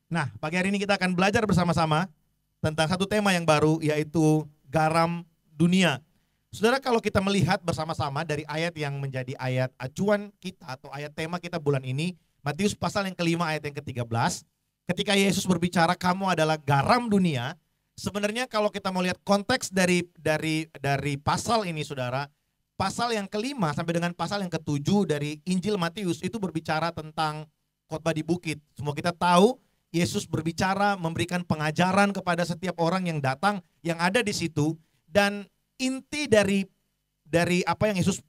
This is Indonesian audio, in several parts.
Nah, pagi hari ini kita akan belajar bersama-sama tentang satu tema yang baru, yaitu garam dunia. Saudara, kalau kita melihat bersama-sama dari ayat yang menjadi ayat acuan kita atau ayat tema kita bulan ini, Matius pasal yang kelima ayat yang ke-13, ketika Yesus berbicara kamu adalah garam dunia, sebenarnya kalau kita mau lihat konteks dari pasal ini, saudara, pasal yang kelima sampai dengan pasal yang ketujuh dari Injil Matius itu berbicara tentang khotbah di bukit. Semua kita tahu Yesus berbicara, memberikan pengajaran kepada setiap orang yang datang, yang ada di situ, dan inti dari apa yang Yesus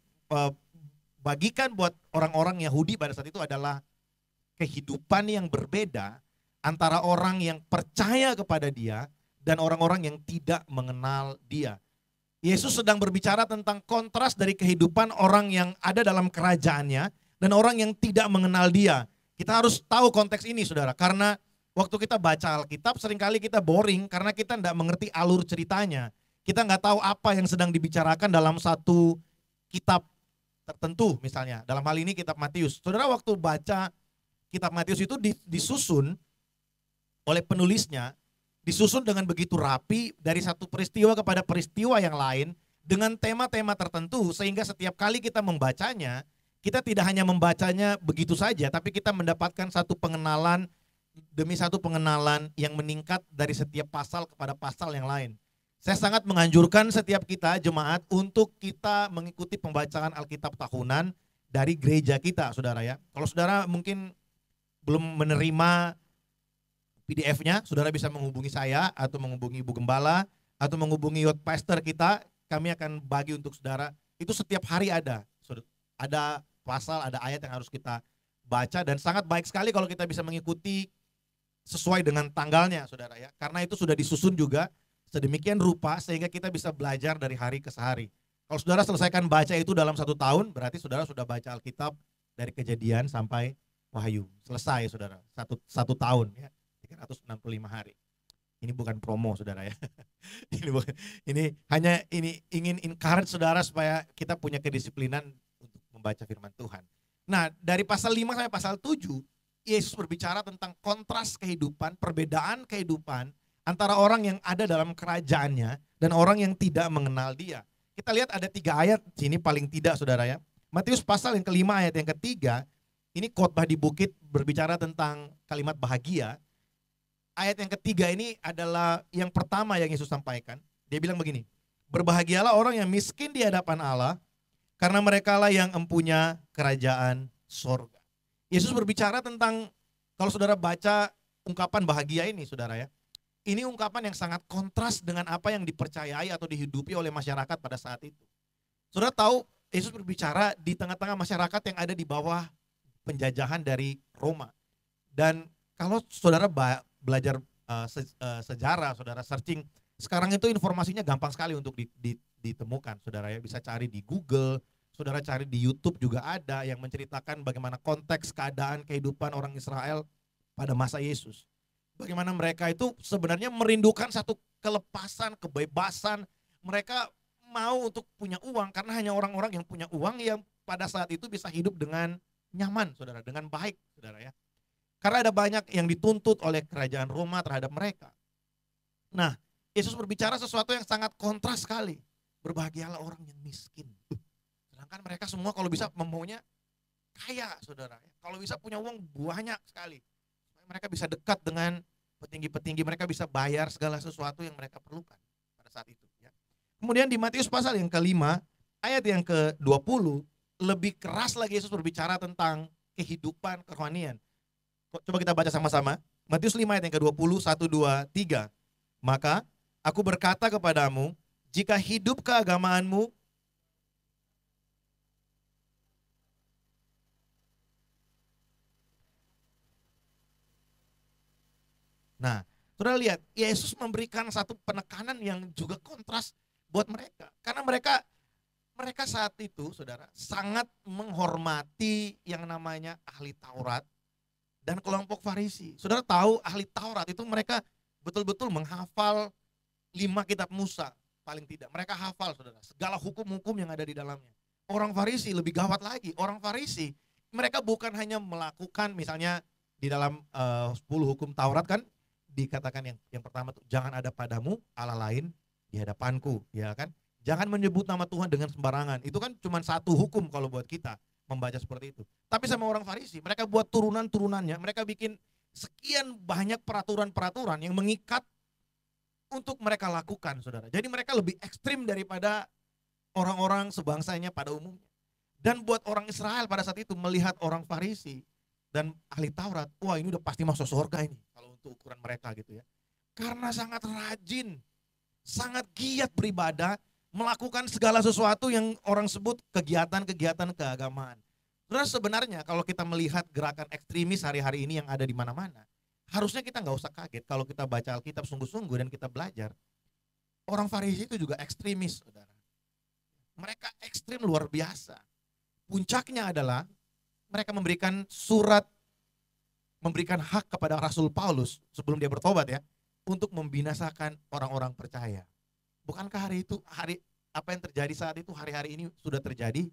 bagikan buat orang-orang Yahudi pada saat itu adalah kehidupan yang berbeda antara orang yang percaya kepada Dia dan orang-orang yang tidak mengenal Dia. Yesus sedang berbicara tentang kontras dari kehidupan orang yang ada dalam kerajaannya dan orang yang tidak mengenal Dia. Kita harus tahu konteks ini, saudara, karena waktu kita baca Alkitab seringkali kita boring karena kita tidak mengerti alur ceritanya. Kita nggak tahu apa yang sedang dibicarakan dalam satu kitab tertentu, misalnya. Dalam hal ini kitab Matius. Saudara, waktu baca kitab Matius itu disusun oleh penulisnya, disusun dengan begitu rapi dari satu peristiwa kepada peristiwa yang lain dengan tema-tema tertentu, sehingga setiap kali kita membacanya, kita tidak hanya membacanya begitu saja, tapi kita mendapatkan satu pengenalan demi satu pengenalan yang meningkat dari setiap pasal kepada pasal yang lain. Saya sangat menganjurkan setiap kita jemaat untuk kita mengikuti pembacaan Alkitab tahunan dari gereja kita, saudara ya. Kalau saudara mungkin belum menerima PDF-nya, saudara bisa menghubungi saya atau menghubungi Ibu Gembala atau menghubungi youth pastor kita. Kami akan bagi untuk saudara. Itu setiap hari ada pasal, ada ayat yang harus kita baca, dan sangat baik sekali kalau kita bisa mengikuti sesuai dengan tanggalnya, saudara ya. Karena itu sudah disusun juga sedemikian rupa sehingga kita bisa belajar dari hari ke hari. Kalau saudara selesaikan baca itu dalam 1 tahun, berarti saudara sudah baca Alkitab dari Kejadian sampai Wahyu. Selesai, saudara. Satu tahun ya. 365 hari. Ini bukan promo, saudara ya. Ini hanya ingin encourage saudara supaya kita punya kedisiplinan untuk membaca firman Tuhan. Nah, dari pasal 5 sampai pasal 7, Yesus berbicara tentang kontras kehidupan, perbedaan kehidupan antara orang yang ada dalam kerajaannya dan orang yang tidak mengenal Dia. Kita lihat ada 3 ayat sini paling tidak, saudara ya. Matius pasal yang kelima ayat yang ketiga, ini khotbah di bukit berbicara tentang kalimat bahagia. Ayat yang ketiga ini adalah yang pertama yang Yesus sampaikan. Dia bilang begini, berbahagialah orang yang miskin di hadapan Allah, karena merekalah yang empunya kerajaan sorga. Yesus berbicara tentang, kalau saudara baca ungkapan bahagia ini, saudara ya, ini ungkapan yang sangat kontras dengan apa yang dipercayai atau dihidupi oleh masyarakat pada saat itu. Saudara tahu, Yesus berbicara di tengah-tengah masyarakat yang ada di bawah penjajahan dari Roma. Dan kalau saudara belajar sejarah, saudara searching, sekarang itu informasinya gampang sekali untuk ditemukan, saudara ya. Bisa cari di Google, saudara cari di YouTube juga ada yang menceritakan bagaimana konteks keadaan kehidupan orang Israel pada masa Yesus. Bagaimana mereka itu sebenarnya merindukan satu kelepasan, kebebasan. Mereka mau untuk punya uang karena hanya orang-orang yang punya uang yang pada saat itu bisa hidup dengan nyaman, saudara, dengan baik, saudara ya. Karena ada banyak yang dituntut oleh kerajaan Roma terhadap mereka. Nah, Yesus berbicara sesuatu yang sangat kontras sekali. Berbahagialah orang yang miskin. Sedangkan mereka semua kalau bisa memaunya kaya, saudara. Kalau bisa punya uang banyak sekali. Mereka bisa dekat dengan petinggi-petinggi, mereka bisa bayar segala sesuatu yang mereka perlukan pada saat itu. Ya. Kemudian di Matius pasal yang kelima, ayat yang ke-20, lebih keras lagi Yesus berbicara tentang kehidupan kerohanian. Coba kita baca sama-sama. Matius 5 ayat yang ke-20, 1, 2, 3. Maka aku berkata kepadamu, jika hidup keagamaanmu Nah, saudara lihat, Yesus memberikan satu penekanan yang juga kontras buat mereka. Karena mereka saat itu, saudara, sangat menghormati yang namanya ahli Taurat dan kelompok Farisi. Saudara tahu ahli Taurat itu mereka betul-betul menghafal 5 kitab Musa, paling tidak. Mereka hafal, saudara, segala hukum-hukum yang ada di dalamnya. Orang Farisi lebih gawat lagi. Orang Farisi, mereka bukan hanya melakukan misalnya Di dalam 10 hukum Taurat kan dikatakan yang pertama tuh jangan ada padamu Allah lain di hadapanku, ya kan? Jangan menyebut nama Tuhan dengan sembarangan. Itu kan cuma satu hukum kalau buat kita membaca seperti itu. Tapi sama orang Farisi, mereka buat turunan-turunannya, mereka bikin sekian banyak peraturan-peraturan yang mengikat untuk mereka lakukan, saudara. Jadi mereka lebih ekstrim daripada orang-orang sebangsanya pada umumnya. Dan buat orang Israel pada saat itu melihat orang Farisi dan ahli Taurat, wah ini udah pasti masuk surga ini kalau untuk ukuran mereka gitu ya. Karena sangat rajin, sangat giat beribadah, melakukan segala sesuatu yang orang sebut kegiatan-kegiatan keagamaan. Terus sebenarnya kalau kita melihat gerakan ekstremis hari-hari ini yang ada di mana-mana, harusnya kita nggak usah kaget kalau kita baca Alkitab sungguh-sungguh dan kita belajar. Orang Farisi itu juga ekstremis, saudara. Mereka ekstrim luar biasa. Puncaknya adalah mereka memberikan surat, memberikan hak kepada Rasul Paulus sebelum dia bertobat ya, untuk membinasakan orang-orang percaya. Bukankah apa yang terjadi saat itu hari-hari ini sudah terjadi?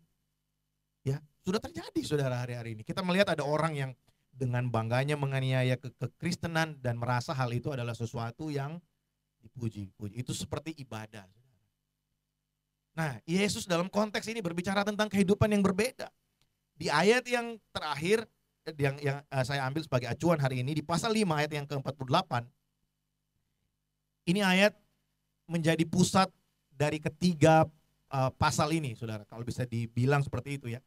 Ya, sudah terjadi saudara hari-hari ini. Kita melihat ada orang yang dengan bangganya menganiaya kekristenan dan merasa hal itu adalah sesuatu yang dipuji. Itu seperti ibadah. Nah, Yesus dalam konteks ini berbicara tentang kehidupan yang berbeda. Di ayat yang terakhir, yang saya ambil sebagai acuan hari ini, di pasal 5 ayat yang ke-48, ini ayat menjadi pusat dari ketiga pasal ini, saudara. Kalau bisa dibilang seperti itu ya.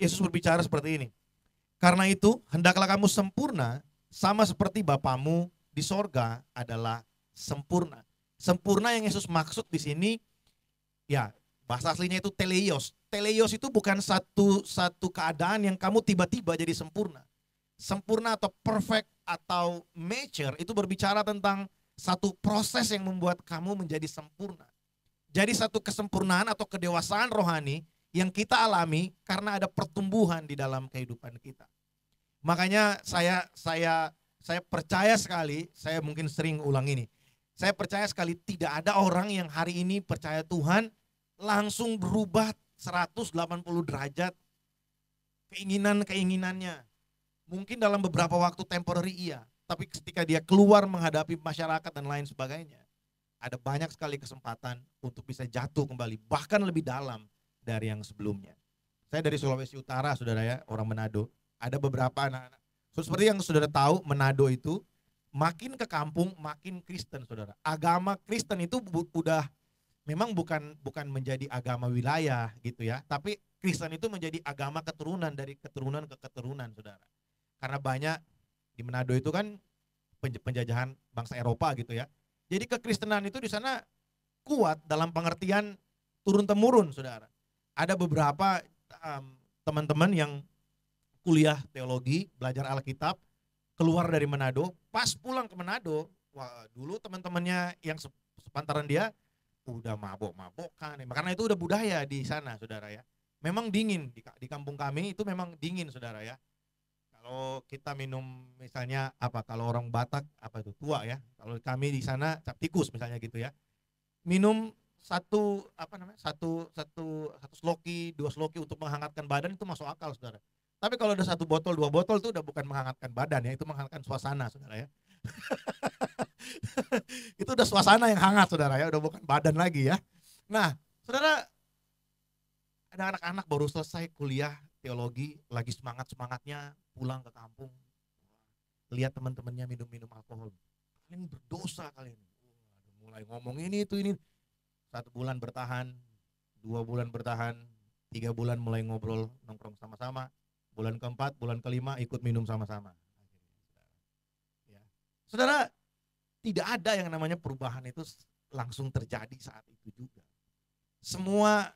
Yesus berbicara seperti ini. Karena itu, hendaklah kamu sempurna, sama seperti Bapamu di sorga adalah sempurna. Sempurna yang Yesus maksud di sini, ya bahasa aslinya itu teleios. Teleios itu bukan satu keadaan yang kamu tiba-tiba jadi sempurna. Sempurna atau perfect atau mature itu berbicara tentang satu proses yang membuat kamu menjadi sempurna. Jadi satu kesempurnaan atau kedewasaan rohani yang kita alami karena ada pertumbuhan di dalam kehidupan kita. Makanya saya percaya sekali, saya mungkin sering ulang ini. Saya percaya sekali tidak ada orang yang hari ini percaya Tuhan langsung berubah 180 derajat keinginannya. Mungkin dalam beberapa waktu temporary iya, tapi ketika dia keluar menghadapi masyarakat dan lain sebagainya, ada banyak sekali kesempatan untuk bisa jatuh kembali, bahkan lebih dalam dari yang sebelumnya. Saya dari Sulawesi Utara, saudara ya, orang Manado. Ada beberapa anak-anak. Seperti yang saudara tahu, Manado itu makin ke kampung, makin Kristen, saudara. Agama Kristen itu udah memang bukan menjadi agama wilayah gitu ya, tapi Kristen itu menjadi agama keturunan dari keturunan ke keturunan, saudara. Karena banyak di Manado itu kan penjajahan bangsa Eropa gitu ya. Jadi kekristenan itu di sana kuat dalam pengertian turun-temurun, saudara. Ada beberapa teman-teman yang kuliah teologi, belajar Alkitab, keluar dari Manado, pas pulang ke Manado, wah dulu teman-temannya yang sepantaran dia udah mabok-mabokan, karena itu udah budaya di sana, saudara ya. Memang dingin di kampung kami itu memang dingin, saudara ya. Kalau kita minum misalnya kalau orang Batak apa itu tua ya. Kalau kami di sana cap tikus misalnya gitu ya. Minum satu sloki, 2 sloki untuk menghangatkan badan itu masuk akal, saudara. Tapi kalau ada 1 botol, 2 botol itu udah bukan menghangatkan badan ya, itu menghangatkan suasana, saudara ya. Itu udah suasana yang hangat, saudara ya, udah bukan badan lagi ya. Nah, saudara, ada anak-anak baru selesai kuliah teologi, lagi semangat-semangatnya pulang ke kampung. Lihat teman-temannya minum-minum alkohol. Kalian berdosa kalian. Mulai ngomong ini. 1 bulan bertahan, 2 bulan bertahan, 3 bulan mulai ngobrol, nongkrong sama-sama. Bulan ke-4, bulan ke-5 ikut minum sama-sama. Ya. Saudara, tidak ada yang namanya perubahan itu langsung terjadi saat itu juga. Semua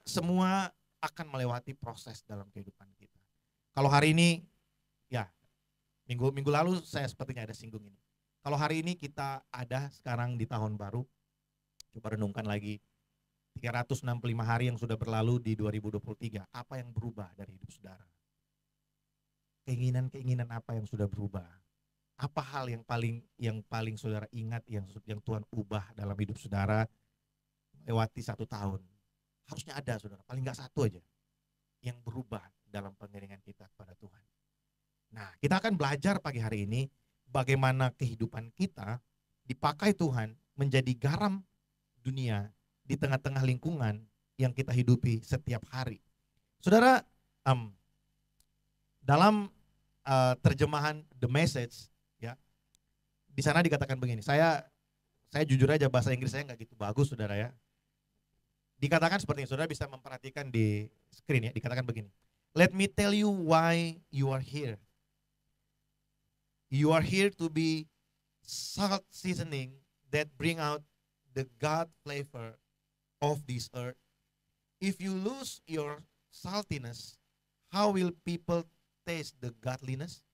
akan melewati proses dalam kehidupan kita. Kalau hari ini, ya minggu lalu saya sepertinya ada singgung ini. Kalau hari ini kita ada sekarang di tahun baru, coba renungkan lagi 365 hari yang sudah berlalu di 2023. Apa yang berubah dari hidup saudara? Keinginan-keinginan apa yang sudah berubah? Apa hal yang paling saudara ingat yang Tuhan ubah dalam hidup saudara lewati 1 tahun? Harusnya ada, saudara, paling nggak 1 aja yang berubah dalam pengiringan kita kepada Tuhan. Nah, kita akan belajar pagi hari ini bagaimana kehidupan kita dipakai Tuhan menjadi garam dunia di tengah-tengah lingkungan yang kita hidupi setiap hari. Saudara, dalam terjemahan The Message, ya, di sana dikatakan begini. Saya jujur aja bahasa Inggris saya nggak gitu bagus, saudara ya. Dikatakan seperti ini, saudara bisa memperhatikan di screen ya. Dikatakan begini. Let me tell you why you are here. You are here to be salt seasoning that bring out the God flavor of this earth. If you lose your saltiness, how will people taste the godliness?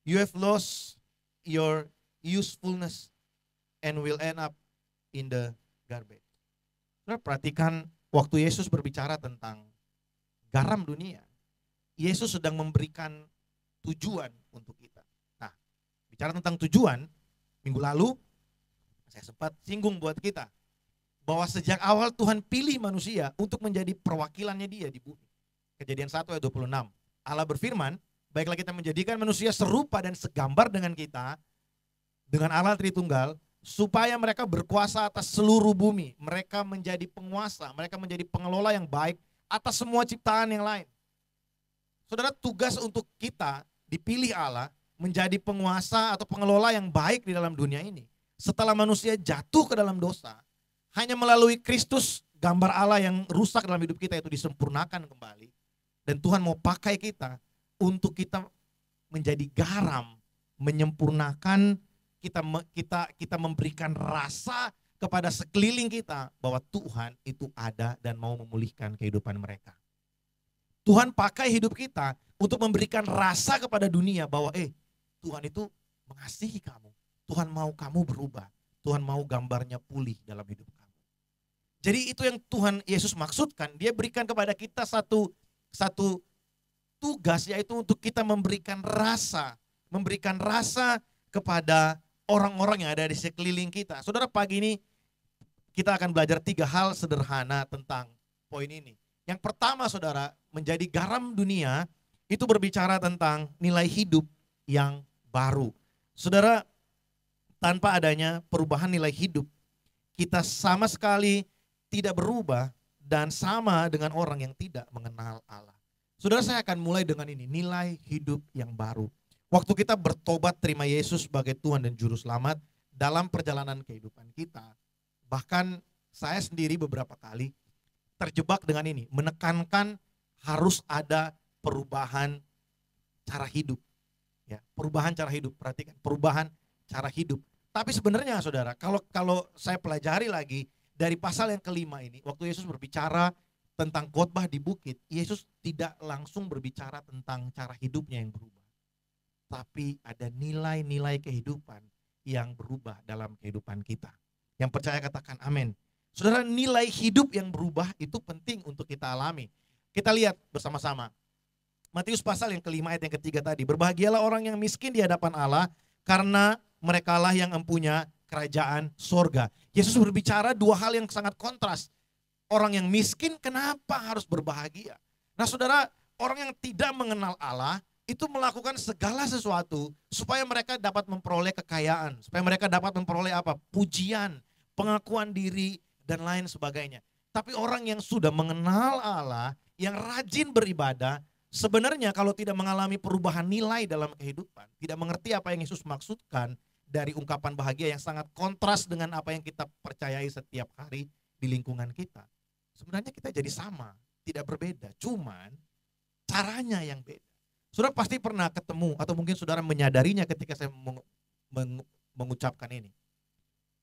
You have lost your usefulness and will end up in the garbage. Saudara perhatikan waktu Yesus berbicara tentang garam dunia, Yesus sedang memberikan tujuan untuk kita. Nah, bicara tentang tujuan, minggu lalu saya sempat singgung buat kita bahwa sejak awal Tuhan pilih manusia untuk menjadi perwakilannya Dia di bumi. Kejadian 1 ayat 26. Allah berfirman, baiklah kita menjadikan manusia serupa dan segambar dengan kita, dengan Allah Tritunggal, supaya mereka berkuasa atas seluruh bumi. Mereka menjadi penguasa, mereka menjadi pengelola yang baik atas semua ciptaan yang lain. Saudara, tugas untuk kita dipilih Allah menjadi penguasa atau pengelola yang baik di dalam dunia ini. Setelah manusia jatuh ke dalam dosa, hanya melalui Kristus, gambar Allah yang rusak dalam hidup kita itu disempurnakan kembali. Dan Tuhan mau pakai kita untuk kita menjadi garam, menyempurnakan kita memberikan rasa kepada sekeliling kita bahwa Tuhan itu ada dan mau memulihkan kehidupan mereka. Tuhan pakai hidup kita untuk memberikan rasa kepada dunia bahwa Tuhan itu mengasihi kamu. Tuhan mau kamu berubah. Tuhan mau gambarnya pulih dalam hidup kamu. Jadi itu yang Tuhan Yesus maksudkan. Dia berikan kepada kita satu tugas, yaitu untuk kita memberikan rasa kepada orang-orang yang ada di sekeliling kita. Saudara, pagi ini kita akan belajar 3 hal sederhana tentang poin ini. Yang pertama, saudara, menjadi garam dunia itu berbicara tentang nilai hidup yang baru. Saudara, tanpa adanya perubahan nilai hidup, kita sama sekali tidak berubah dan sama dengan orang yang tidak mengenal Allah. Saudara, saya akan mulai dengan ini, nilai hidup yang baru. Waktu kita bertobat terima Yesus sebagai Tuhan dan Juru Selamat dalam perjalanan kehidupan kita, bahkan saya sendiri beberapa kali terjebak dengan ini, menekankan harus ada perubahan cara hidup. Ya, perubahan cara hidup, perhatikan, perubahan cara hidup. Tapi sebenarnya saudara, kalau saya pelajari lagi dari pasal yang kelima ini, waktu Yesus berbicara tentang khotbah di bukit, Yesus tidak langsung berbicara tentang cara hidupnya yang berubah. Tapi ada nilai-nilai kehidupan yang berubah dalam kehidupan kita. Yang percaya katakan amin. Saudara, nilai hidup yang berubah itu penting untuk kita alami. Kita lihat bersama-sama. Matius pasal yang kelima ayat yang ketiga tadi. Berbahagialah orang yang miskin di hadapan Allah, karena merekalah yang mempunyai kerajaan sorga. Yesus berbicara 2 hal yang sangat kontras. Orang yang miskin kenapa harus berbahagia? Nah saudara, orang yang tidak mengenal Allah itu melakukan segala sesuatu supaya mereka dapat memperoleh kekayaan, supaya mereka dapat memperoleh apa? Pujian, pengakuan diri, dan lain sebagainya. Tapi orang yang sudah mengenal Allah, yang rajin beribadah, sebenarnya kalau tidak mengalami perubahan nilai dalam kehidupan, tidak mengerti apa yang Yesus maksudkan dari ungkapan bahagia yang sangat kontras dengan apa yang kita percayai setiap hari di lingkungan kita. Sebenarnya kita jadi sama, tidak berbeda, cuman caranya yang beda. Saudara pasti pernah ketemu atau mungkin saudara menyadarinya ketika saya mengucapkan ini.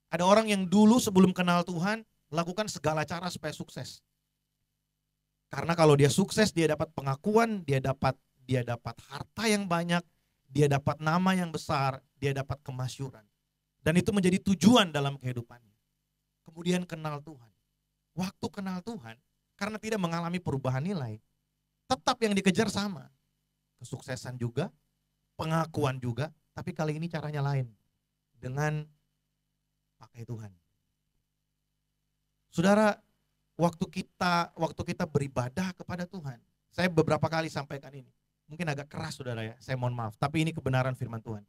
Ada orang yang dulu sebelum kenal Tuhan lakukan segala cara supaya sukses. Karena kalau dia sukses, dia dapat pengakuan, dia dapat harta yang banyak, dia dapat nama yang besar, dia dapat kemasyhuran. Dan itu menjadi tujuan dalam kehidupannya. Kemudian kenal Tuhan. Waktu kenal Tuhan, karena tidak mengalami perubahan nilai, tetap yang dikejar sama. Kesuksesan juga, pengakuan juga, tapi kali ini caranya lain. Dengan pakai Tuhan. Saudara, waktu kita beribadah kepada Tuhan, saya beberapa kali sampaikan ini. Mungkin agak keras saudara ya, saya mohon maaf. Tapi ini kebenaran firman Tuhan.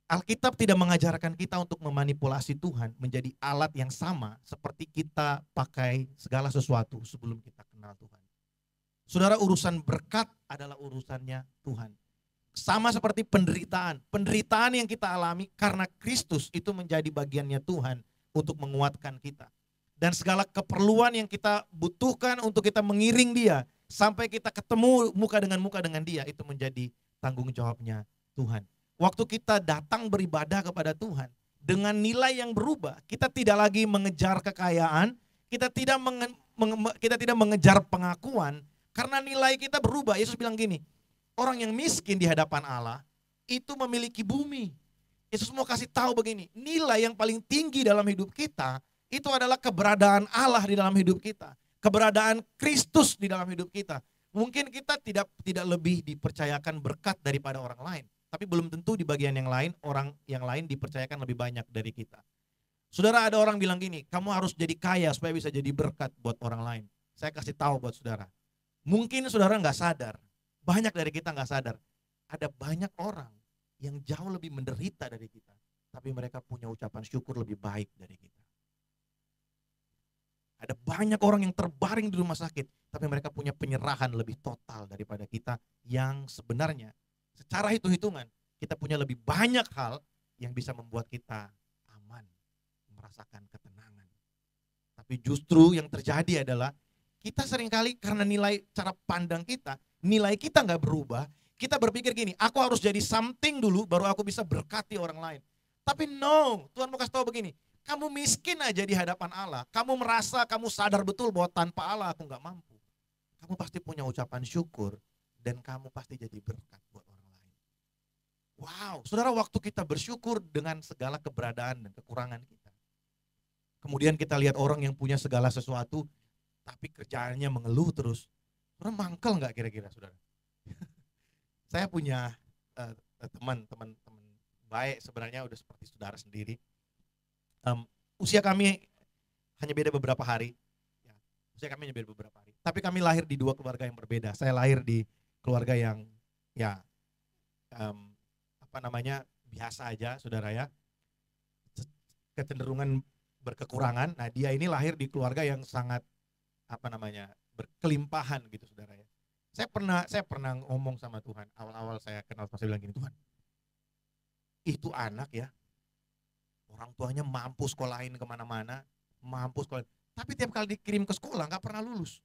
Alkitab tidak mengajarkan kita untuk memanipulasi Tuhan menjadi alat yang sama seperti kita pakai segala sesuatu sebelum kita kenal Tuhan. Saudara, urusan berkat adalah urusannya Tuhan. Sama seperti penderitaan. Penderitaan yang kita alami karena Kristus itu menjadi bagiannya Tuhan untuk menguatkan kita. Dan segala keperluan yang kita butuhkan untuk kita mengiring dia sampai kita ketemu muka dengan dia, itu menjadi tanggung jawabnya Tuhan. Waktu kita datang beribadah kepada Tuhan dengan nilai yang berubah, kita tidak lagi mengejar kekayaan, kita tidak mengejar pengakuan, karena nilai kita berubah. Yesus bilang gini, orang yang miskin di hadapan Allah itu memiliki bumi. Yesus mau kasih tahu begini, nilai yang paling tinggi dalam hidup kita itu adalah keberadaan Allah di dalam hidup kita, keberadaan Kristus di dalam hidup kita. Mungkin kita tidak lebih dipercayakan berkat daripada orang lain, tapi belum tentu di bagian yang lain, orang yang lain dipercayakan lebih banyak dari kita. Saudara, ada orang bilang gini, kamu harus jadi kaya supaya bisa jadi berkat buat orang lain. Saya kasih tahu buat saudara, mungkin saudara nggak sadar, banyak dari kita nggak sadar, ada banyak orang yang jauh lebih menderita dari kita, tapi mereka punya ucapan syukur lebih baik dari kita. Ada banyak orang yang terbaring di rumah sakit, tapi mereka punya penyerahan lebih total daripada kita, yang sebenarnya secara hitung-hitungan kita punya lebih banyak hal yang bisa membuat kita aman, merasakan ketenangan. Tapi justru yang terjadi adalah kita seringkali karena nilai cara pandang kita, nilai kita nggak berubah, kita berpikir gini, aku harus jadi something dulu baru aku bisa berkati orang lain. Tapi no, Tuhan mau kasih tahu begini, kamu miskin aja di hadapan Allah, kamu merasa, kamu sadar betul bahwa tanpa Allah aku nggak mampu. Kamu pasti punya ucapan syukur dan kamu pasti jadi berkat buat orang lain. Wow, saudara, waktu kita bersyukur dengan segala keberadaan dan kekurangan kita, kemudian kita lihat orang yang punya segala sesuatu, tapi kerjaannya mengeluh terus, saudara, mangkel nggak kira-kira saudara? Saya punya teman baik, sebenarnya udah seperti saudara sendiri. Usia kami hanya beda beberapa hari, ya, usia kami hanya beda beberapa hari. Tapi kami lahir di dua keluarga yang berbeda. Saya lahir di keluarga yang ya biasa aja, saudara ya, kecenderungan berkekurangan. Nah, dia ini lahir di keluarga yang sangat berkelimpahan gitu, saudara ya. Saya pernah ngomong sama Tuhan awal-awal saya kenal, saya bilang gini, Tuhan, itu anak ya, orang tuanya mampu sekolahin kemana-mana, mampu sekolah, tapi tiap kali dikirim ke sekolah nggak pernah lulus,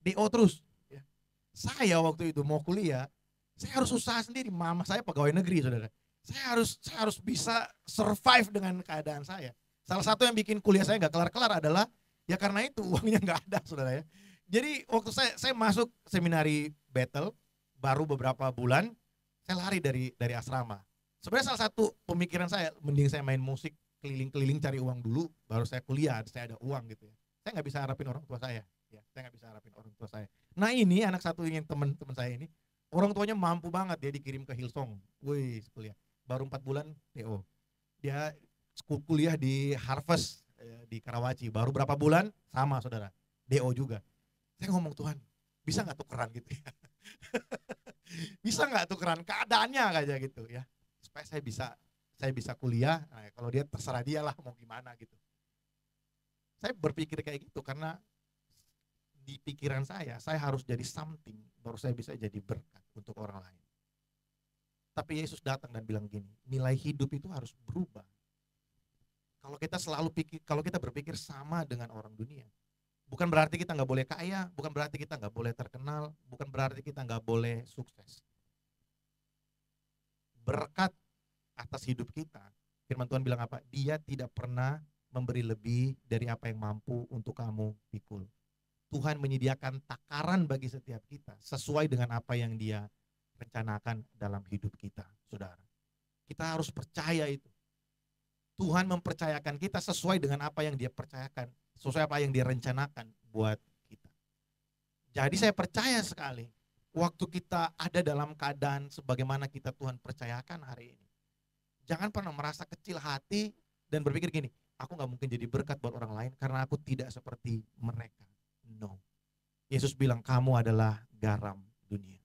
DO terus. Ya. Saya waktu itu mau kuliah, saya harus usaha sendiri. Mama saya pegawai negeri, saudara. Saya harus bisa survive dengan keadaan saya. Salah satu yang bikin kuliah saya nggak kelar-kelar adalah ya karena itu uangnya nggak ada, saudara ya. Jadi waktu saya masuk seminari Bethel, baru beberapa bulan saya lari dari asrama. Sebenarnya salah satu pemikiran saya, mending saya main musik, keliling-keliling cari uang dulu, baru saya kuliah, saya ada uang gitu ya. Saya nggak bisa harapin orang tua saya, ya. Saya nggak bisa harapin orang tua saya. Nah ini anak satu yang teman-teman saya ini, orang tuanya mampu banget, dia dikirim ke Hillsong, wih kuliah, baru 4 bulan DO. Dia kuliah di Harvest di Karawaci, baru berapa bulan, sama saudara, DO juga. Saya ngomong, Tuhan, bisa nggak tukeran gitu ya? Bisa nggak tukeran keadaannya aja gitu ya? Supaya saya bisa kuliah. Nah, kalau dia terserah dia lah mau gimana gitu. Saya berpikir kayak gitu karena di pikiran saya harus jadi something baru saya bisa jadi berkat untuk orang lain. Tapi Yesus datang dan bilang gini, nilai hidup itu harus berubah. Kalau kita berpikir sama dengan orang dunia, bukan berarti kita nggak boleh kaya, bukan berarti kita nggak boleh terkenal, bukan berarti kita nggak boleh sukses. Berkat atas hidup kita, firman Tuhan bilang apa? Dia tidak pernah memberi lebih dari apa yang mampu untuk kamu pikul. Tuhan menyediakan takaran bagi setiap kita sesuai dengan apa yang Dia rencanakan dalam hidup kita, saudara. Kita harus percaya itu. Tuhan mempercayakan kita sesuai dengan apa yang Dia percayakan, sesuai apa yang Dia rencanakan buat kita. Jadi saya percaya sekali, waktu kita ada dalam keadaan sebagaimana kita Tuhan percayakan hari ini, jangan pernah merasa kecil hati dan berpikir gini, aku gak mungkin jadi berkat buat orang lain karena aku tidak seperti mereka. No. Yesus bilang kamu adalah garam dunia.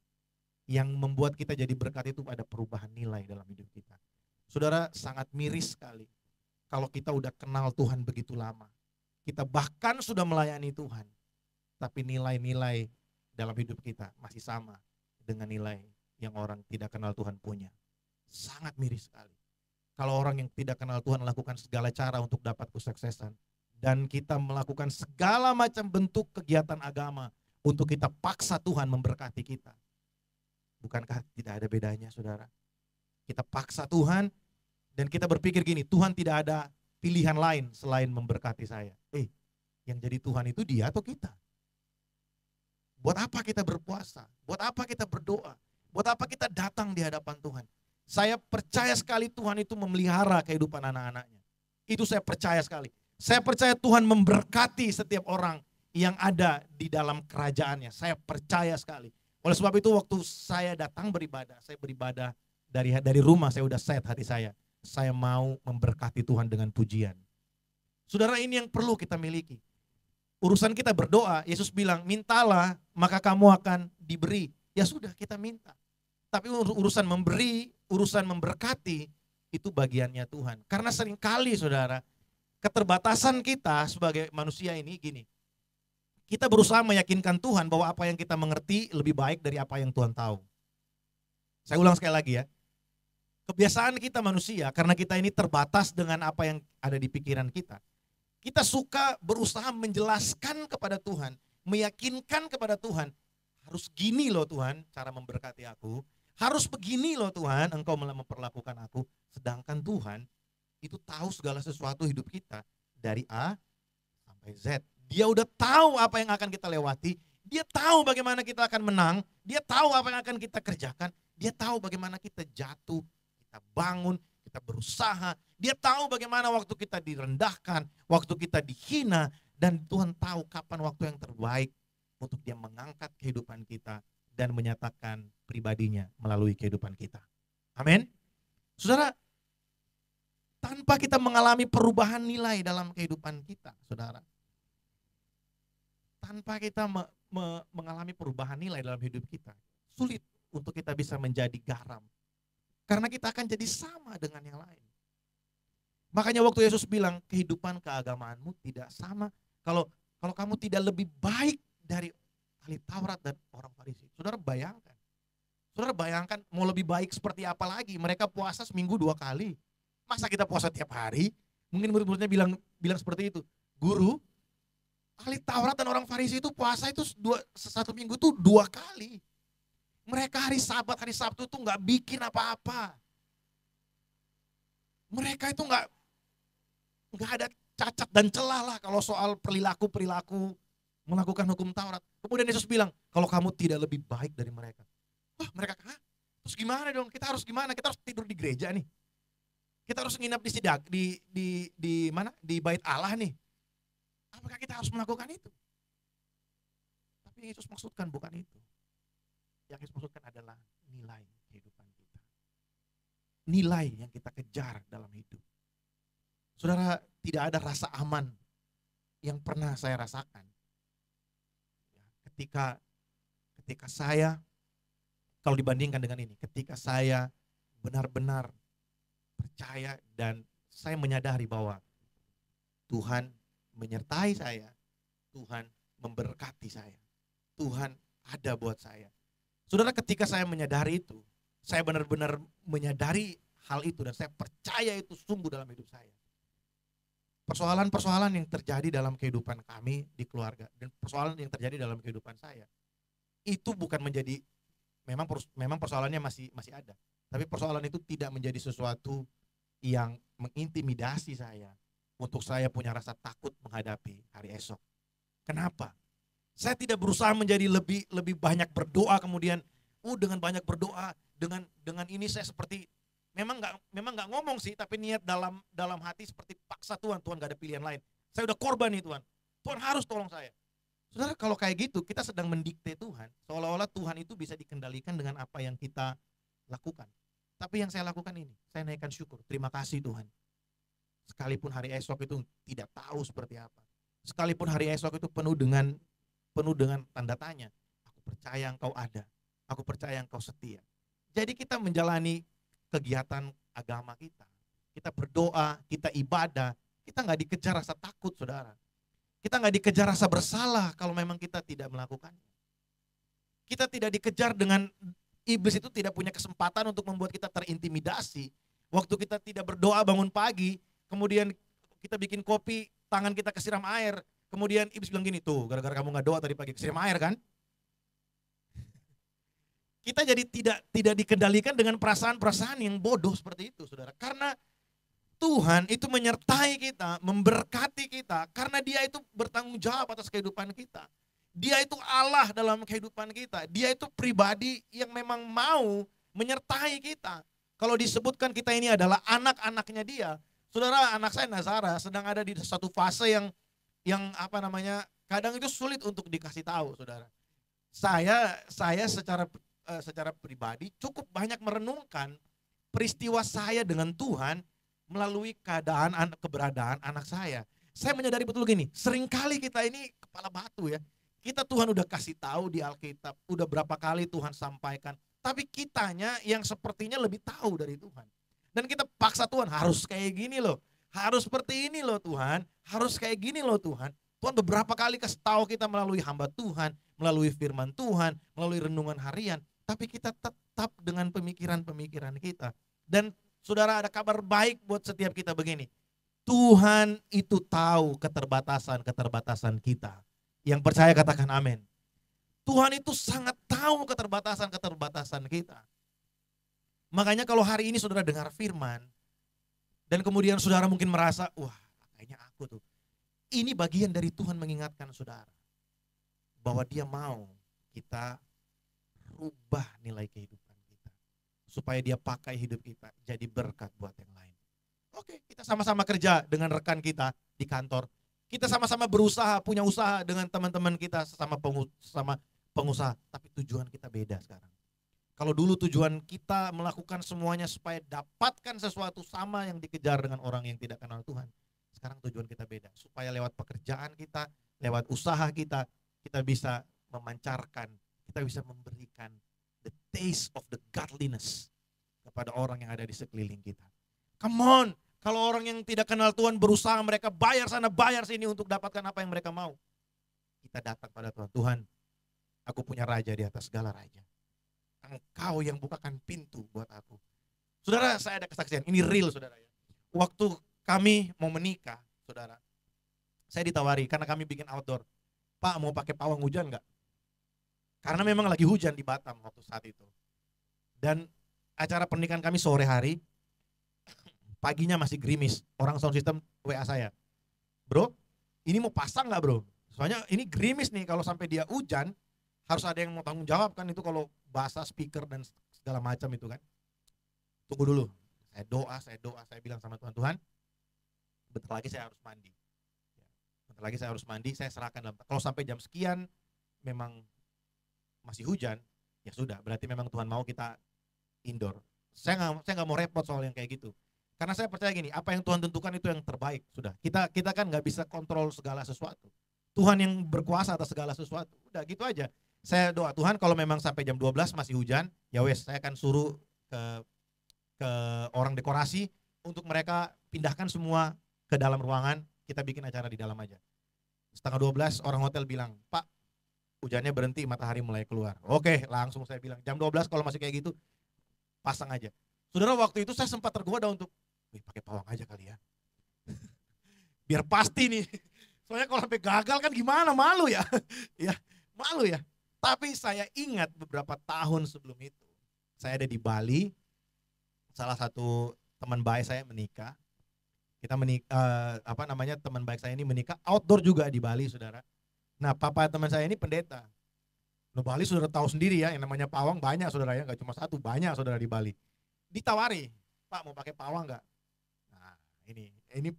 Yang membuat kita jadi berkat itu ada perubahan nilai dalam hidup kita. Saudara, sangat miris sekali kalau kita udah kenal Tuhan begitu lama. Kita bahkan sudah melayani Tuhan, tapi nilai-nilai dalam hidup kita masih sama dengan nilai yang orang tidak kenal Tuhan punya. Sangat miris sekali. Kalau orang yang tidak kenal Tuhan melakukan segala cara untuk dapat kesuksesan, dan kita melakukan segala macam bentuk kegiatan agama untuk kita paksa Tuhan memberkati kita. Bukankah tidak ada bedanya, saudara? Kita paksa Tuhan dan kita berpikir gini, Tuhan tidak ada pilihan lain selain memberkati saya. Yang jadi Tuhan itu dia atau kita? Buat apa kita berpuasa? Buat apa kita berdoa? Buat apa kita datang di hadapan Tuhan? Saya percaya sekali Tuhan itu memelihara kehidupan anak-anaknya. Itu saya percaya sekali. Saya percaya Tuhan memberkati setiap orang yang ada di dalam kerajaannya. Saya percaya sekali. Oleh sebab itu waktu saya datang beribadah, saya beribadah dari rumah, saya udah set hati saya. Saya mau memberkati Tuhan dengan pujian. Saudara, ini yang perlu kita miliki. Urusan kita berdoa, Yesus bilang, mintalah maka kamu akan diberi. Ya sudah, kita minta. Tapi urusan memberi, urusan memberkati, itu bagiannya Tuhan. Karena seringkali saudara, keterbatasan kita sebagai manusia ini gini. Kita berusaha meyakinkan Tuhan bahwa apa yang kita mengerti lebih baik dari apa yang Tuhan tahu. Saya ulang sekali lagi ya. Kebiasaan kita manusia, karena kita ini terbatas dengan apa yang ada di pikiran kita. Kita suka berusaha menjelaskan kepada Tuhan, meyakinkan kepada Tuhan, harus gini loh Tuhan cara memberkati aku, harus begini loh Tuhan engkau memperlakukan aku. Sedangkan Tuhan itu tahu segala sesuatu hidup kita dari A sampai Z. Dia udah tahu apa yang akan kita lewati, dia tahu bagaimana kita akan menang, dia tahu apa yang akan kita kerjakan, dia tahu bagaimana kita jatuh, kita bangun, kita berusaha. Dia tahu bagaimana waktu kita direndahkan, waktu kita dihina, dan Tuhan tahu kapan waktu yang terbaik untuk dia mengangkat kehidupan kita dan menyatakan pribadinya melalui kehidupan kita. Amin. Saudara, tanpa kita mengalami perubahan nilai dalam kehidupan kita, saudara, tanpa kita mengalami perubahan nilai dalam hidup kita, sulit untuk kita bisa menjadi garam. Karena kita akan jadi sama dengan yang lain. Makanya waktu Yesus bilang kehidupan keagamaanmu tidak sama. Kalau kamu tidak lebih baik dari ahli Taurat dan orang Farisi. Saudara bayangkan mau lebih baik seperti apa lagi. Mereka puasa seminggu 2 kali. Masa kita puasa tiap hari? Mungkin murid-muridnya bilang seperti itu. Guru, ahli Taurat dan orang Farisi itu puasa itu satu minggu itu 2 kali. Mereka hari Sabat, hari Sabtu itu nggak bikin apa-apa. Mereka itu nggak ada cacat dan celah lah kalau soal perilaku melakukan hukum Taurat. Kemudian Yesus bilang, kalau kamu tidak lebih baik dari mereka. Wah, mereka, terus gimana dong? Kita harus gimana? Kita harus tidur di gereja nih. Kita harus nginap di mana? Di bait Allah nih. Apakah kita harus melakukan itu? Tapi Yesus maksudkan bukan itu. Yang Yesus maksudkan adalah nilai kehidupan kita. Nilai yang kita kejar dalam hidup. Saudara, tidak ada rasa aman yang pernah saya rasakan. Ketika saya, kalau dibandingkan dengan ini, ketika saya benar-benar percaya dan saya menyadari bahwa Tuhan menyertai saya, Tuhan memberkati saya, Tuhan ada buat saya. Saudara, ketika saya menyadari itu, saya benar-benar menyadari hal itu dan saya percaya itu sungguh dalam hidup saya. Persoalan-persoalan yang terjadi dalam kehidupan kami di keluarga dan persoalan yang terjadi dalam kehidupan saya, itu bukan menjadi, memang persoalannya masih ada, tapi persoalan itu tidak menjadi sesuatu yang mengintimidasi saya untuk saya punya rasa takut menghadapi hari esok. Kenapa? Saya tidak berusaha menjadi lebih banyak berdoa kemudian dengan banyak berdoa dengan ini saya seperti memang nggak ngomong sih, tapi niat dalam hati seperti paksa Tuhan nggak ada pilihan lain. Saya udah korban nih Tuhan harus tolong saya. Saudara, kalau kayak gitu kita sedang mendikte Tuhan, seolah-olah Tuhan itu bisa dikendalikan dengan apa yang kita lakukan. Tapi yang saya lakukan ini, saya naikkan syukur, terima kasih Tuhan. Sekalipun hari esok itu tidak tahu seperti apa, sekalipun hari esok itu penuh dengan tanda tanya, aku percaya Engkau ada, Aku percaya Engkau setia. Jadi kita menjalani kegiatan agama kita. Kita berdoa, kita ibadah. Kita nggak dikejar rasa takut, saudara. Kita nggak dikejar rasa bersalah kalau memang kita tidak melakukannya. Kita tidak dikejar dengan iblis itu tidak punya kesempatan untuk membuat kita terintimidasi. Waktu kita tidak berdoa bangun pagi, kemudian kita bikin kopi, tangan kita kesiram air. Kemudian iblis bilang gini, tuh gara-gara kamu nggak doa tadi pagi kesiram air kan? Kita jadi tidak dikendalikan dengan perasaan-perasaan yang bodoh seperti itu, saudara. Karena Tuhan itu menyertai kita, memberkati kita, karena Dia itu bertanggung jawab atas kehidupan kita. Dia itu Allah dalam kehidupan kita. Dia itu pribadi yang memang mau menyertai kita. Kalau disebutkan kita ini adalah anak-anaknya Dia. Saudara, anak saya Nazara sedang ada di satu fase yang kadang itu sulit untuk dikasih tahu, saudara. Saya secara pribadi cukup banyak merenungkan peristiwa saya dengan Tuhan melalui keberadaan anak saya. Saya menyadari betul gini, seringkali kita ini kepala batu ya. Kita Tuhan udah kasih tahu di Alkitab, udah berapa kali Tuhan sampaikan, tapi kitanya yang sepertinya lebih tahu dari Tuhan. Dan kita paksa Tuhan, harus kayak gini loh. Harus seperti ini loh Tuhan, harus kayak gini loh Tuhan. Tuhan beberapa kali kasih tahu kita melalui hamba Tuhan, melalui firman Tuhan, melalui renungan harian. Tapi kita tetap dengan pemikiran-pemikiran kita. Dan saudara, ada kabar baik buat setiap kita begini. Tuhan itu tahu keterbatasan-keterbatasan kita. Yang percaya katakan amin. Tuhan itu sangat tahu keterbatasan-keterbatasan kita. Makanya kalau hari ini saudara dengar firman, dan kemudian saudara mungkin merasa, wah kayaknya aku tuh. Ini bagian dari Tuhan mengingatkan saudara. Bahwa Dia mau kita rubah nilai kehidupan kita. Supaya Dia pakai hidup kita jadi berkat buat yang lain. Oke, kita sama-sama kerja dengan rekan kita di kantor. Kita sama-sama berusaha, punya usaha dengan teman-teman kita sesama pengusaha. Tapi tujuan kita beda sekarang. Kalau dulu tujuan kita melakukan semuanya supaya dapatkan sesuatu sama yang dikejar dengan orang yang tidak kenal Tuhan. Sekarang tujuan kita beda. Supaya lewat pekerjaan kita, lewat usaha kita, kita bisa memancarkan, kita bisa memberikan the taste of the godliness kepada orang yang ada di sekeliling kita. Come on, kalau orang yang tidak kenal Tuhan berusaha, mereka bayar sana, bayar sini untuk dapatkan apa yang mereka mau. Kita datang pada Tuhan, Tuhan, aku punya raja di atas segala raja. Engkau yang bukakan pintu buat aku. Saudara, saya ada kesaksian, ini real saudara ya. Waktu kami mau menikah, saudara, saya ditawari karena kami bikin outdoor. Pak, mau pakai pawang hujan enggak? Karena memang lagi hujan di Batam waktu saat itu. Dan acara pernikahan kami sore hari, paginya masih gerimis. Orang sound system WA saya, bro, ini mau pasang enggak bro? Soalnya ini gerimis nih, kalau sampai dia hujan, harus ada yang mau tanggung jawab kan itu kalau bahasa speaker dan segala macam itu kan. Tunggu dulu, saya bilang sama Tuhan, Tuhan, bentar lagi saya harus mandi. Bentar lagi saya harus mandi, saya serahkan dalam. Kalau sampai jam sekian memang masih hujan, ya sudah, berarti memang Tuhan mau kita indoor. Saya nggak mau repot soal yang kayak gitu. Karena saya percaya gini, apa yang Tuhan tentukan itu yang terbaik. Sudah, kita kan nggak bisa kontrol segala sesuatu. Tuhan yang berkuasa atas segala sesuatu. Udah gitu aja. Saya doa Tuhan kalau memang sampai jam 12 masih hujan, ya wes saya akan suruh ke orang dekorasi untuk mereka pindahkan semua ke dalam ruangan, kita bikin acara di dalam aja. Setengah 12 orang hotel bilang, Pak, hujannya berhenti, matahari mulai keluar. Oke, langsung saya bilang, jam 12 kalau masih kayak gitu, pasang aja. Saudara, waktu itu saya sempat tergoda untuk, pakai pawang aja kali ya. Biar pasti nih. Soalnya kalau sampai gagal kan gimana, malu ya. Ya, malu ya. Tapi saya ingat beberapa tahun sebelum itu, saya ada di Bali, salah satu teman baik saya menikah. Kita teman baik saya ini menikah outdoor juga di Bali, saudara. Nah, papa teman saya ini pendeta. Nah, Bali saudara tahu sendiri ya, yang namanya pawang banyak saudara ya, nggak cuma satu, banyak saudara di Bali. Ditawari, Pak mau pakai pawang nggak? Nah, ini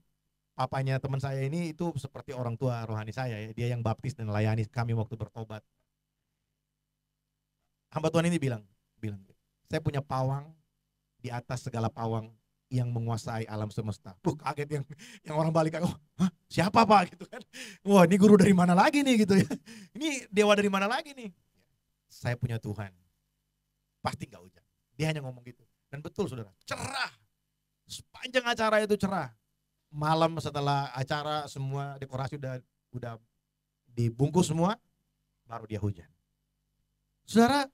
papanya teman saya ini itu seperti orang tua rohani saya ya, dia yang baptis dan layani kami waktu bertobat. Hamba Tuhan ini bilang, saya punya pawang di atas segala pawang yang menguasai alam semesta. Kaget yang orang Bali kayak, hah, siapa Pak gitu kan? Wah, ini guru dari mana lagi nih gitu ya? Ini dewa dari mana lagi nih? Saya punya Tuhan pasti nggak hujan. Dia hanya ngomong gitu. Dan betul saudara, cerah. Sepanjang acara itu cerah. Malam setelah acara semua dekorasi udah dibungkus semua, baru dia hujan. Saudara,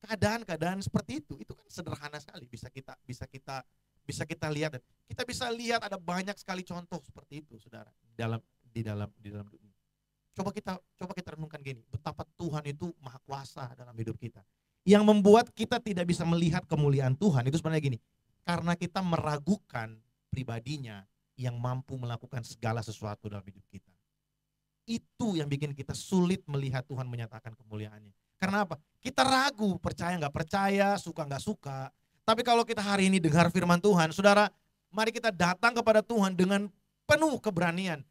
keadaan-keadaan seperti itu kan sederhana sekali, bisa kita lihat. Kita bisa lihat ada banyak sekali contoh seperti itu, saudara, di dalam dunia. Coba kita renungkan gini, betapa Tuhan itu maha kuasa dalam hidup kita. Yang membuat kita tidak bisa melihat kemuliaan Tuhan itu sebenarnya gini, karena kita meragukan pribadinya yang mampu melakukan segala sesuatu dalam hidup kita. Itu yang bikin kita sulit melihat Tuhan menyatakan kemuliaannya. Karena apa? Kita ragu, percaya nggak percaya, suka nggak suka. Tapi kalau kita hari ini dengar firman Tuhan, saudara, mari kita datang kepada Tuhan dengan penuh keberanian.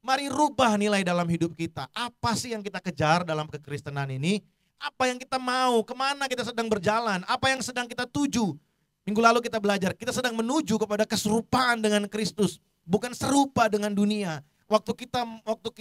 Mari rubah nilai dalam hidup kita. Apa sih yang kita kejar dalam kekristenan ini? Apa yang kita mau? Kemana kita sedang berjalan? Apa yang sedang kita tuju? Minggu lalu kita belajar, kita sedang menuju kepada keserupaan dengan Kristus. Bukan serupa dengan dunia. Waktu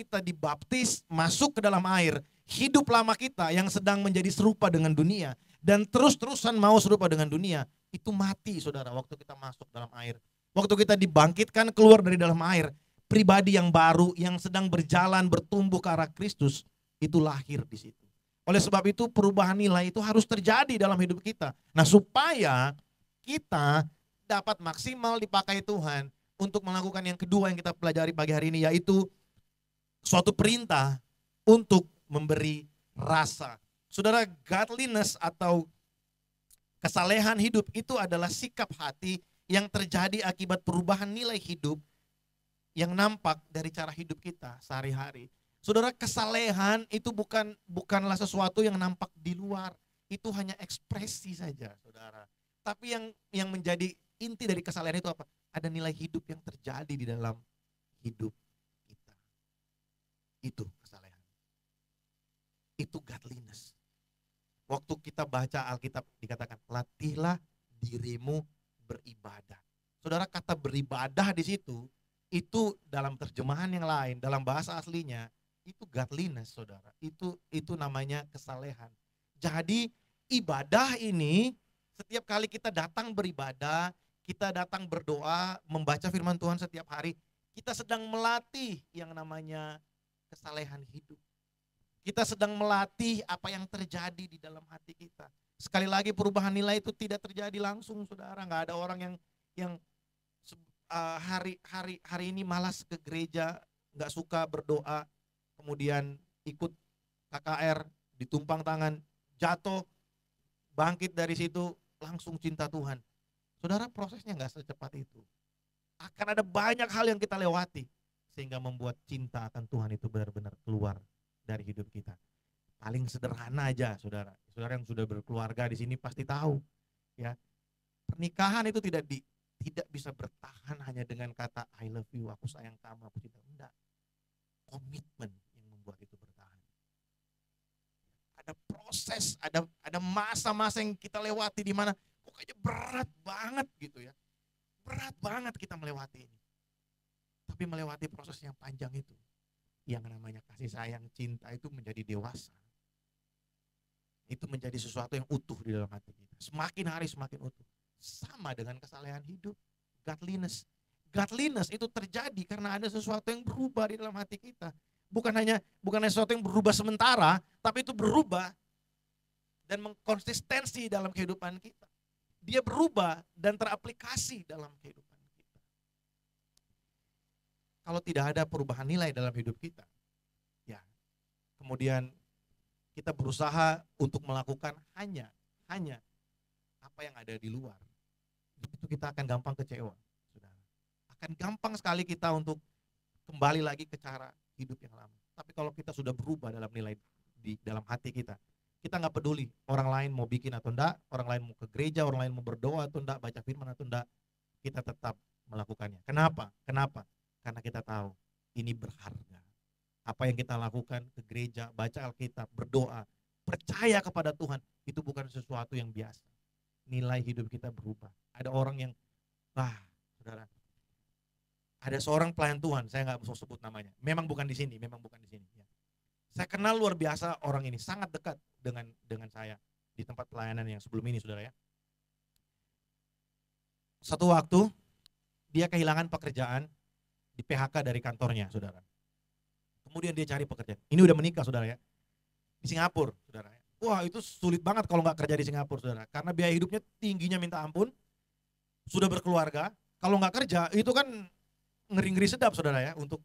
kita dibaptis, masuk ke dalam air, hidup lama kita yang sedang menjadi serupa dengan dunia dan terus-terusan mau serupa dengan dunia, itu mati saudara waktu kita masuk dalam air. Waktu kita dibangkitkan keluar dari dalam air, pribadi yang baru yang sedang berjalan bertumbuh ke arah Kristus itu lahir di situ. Oleh sebab itu perubahan nilai itu harus terjadi dalam hidup kita. Nah, supaya kita dapat maksimal dipakai Tuhan untuk melakukan yang kedua yang kita pelajari pagi hari ini, yaitu suatu perintah untuk memberi rasa. Saudara, godliness atau kesalehan hidup itu adalah sikap hati yang terjadi akibat perubahan nilai hidup yang nampak dari cara hidup kita sehari-hari. Saudara, kesalehan itu bukanlah sesuatu yang nampak di luar. Itu hanya ekspresi saja, saudara. Tapi yang menjadi inti dari kesalehan itu apa? Ada nilai hidup yang terjadi di dalam hidup kita. Itu kesalehan. Itu godliness. Waktu kita baca Alkitab dikatakan, latihlah dirimu beribadah. Saudara, kata beribadah di situ, itu dalam terjemahan yang lain, dalam bahasa aslinya, itu godliness, saudara. Itu namanya kesalehan. Jadi ibadah ini, setiap kali kita datang beribadah, kita datang berdoa, membaca firman Tuhan setiap hari, kita sedang melatih yang namanya kesalehan hidup. Kita sedang melatih apa yang terjadi di dalam hati kita. Sekali lagi perubahan nilai itu tidak terjadi langsung, saudara. Nggak ada orang yang hari ini malas ke gereja, nggak suka berdoa, kemudian ikut KKR, ditumpang tangan, jatuh, bangkit dari situ, langsung cinta Tuhan. Saudara, prosesnya nggak secepat itu. Akan ada banyak hal yang kita lewati sehingga membuat cinta akan Tuhan itu benar-benar keluar dari hidup kita. Paling sederhana aja, saudara. Saudara yang sudah berkeluarga di sini pasti tahu, ya. Pernikahan itu tidak bisa bertahan hanya dengan kata I love you, aku sayang kamu, aku cinta. Enggak. Komitmen yang membuat itu bertahan. Ada proses, ada masa-masa yang kita lewati di mana pokoknya berat banget gitu ya. Berat banget kita melewati ini. Tapi melewati proses yang panjang itu, yang namanya kasih sayang, cinta itu menjadi dewasa. Itu menjadi sesuatu yang utuh di dalam hati kita. Semakin hari semakin utuh. Sama dengan kesalehan hidup, godliness. Godliness itu terjadi karena ada sesuatu yang berubah di dalam hati kita. Bukan hanya sesuatu yang berubah sementara, tapi itu berubah dan mengkonsistensi dalam kehidupan kita. Dia berubah dan teraplikasi dalam kehidupan kita. Kalau tidak ada perubahan nilai dalam hidup kita, ya, kemudian kita berusaha untuk melakukan hanya apa yang ada di luar, itu kita akan gampang kecewa, saudara. Akan gampang sekali kita untuk kembali lagi ke cara hidup yang lama. Tapi kalau kita sudah berubah dalam nilai di dalam hati kita nggak peduli orang lain mau bikin atau enggak, orang lain mau ke gereja, orang lain mau berdoa atau enggak, baca firman atau enggak, kita tetap melakukannya. Kenapa? Karena kita tahu ini berharga. Apa yang kita lakukan ke gereja, baca Alkitab, berdoa, percaya kepada Tuhan, itu bukan sesuatu yang biasa. Nilai hidup kita berubah. Ada orang yang, saudara, ada seorang pelayan Tuhan, saya nggak mau sebut namanya. Memang bukan di sini. Ya. Saya kenal luar biasa orang ini, sangat dekat dengan saya. di tempat pelayanan yang sebelum ini, saudara ya. Satu waktu dia kehilangan pekerjaan, di PHK dari kantornya, saudara. Kemudian dia cari pekerjaan. Ini udah menikah, saudara ya. Di Singapura, saudara ya. Wah, itu sulit banget kalau nggak kerja di Singapura, saudara. Karena biaya hidupnya tingginya minta ampun. Sudah berkeluarga, kalau nggak kerja itu kan ngeri-ngeri sedap, saudara ya, untuk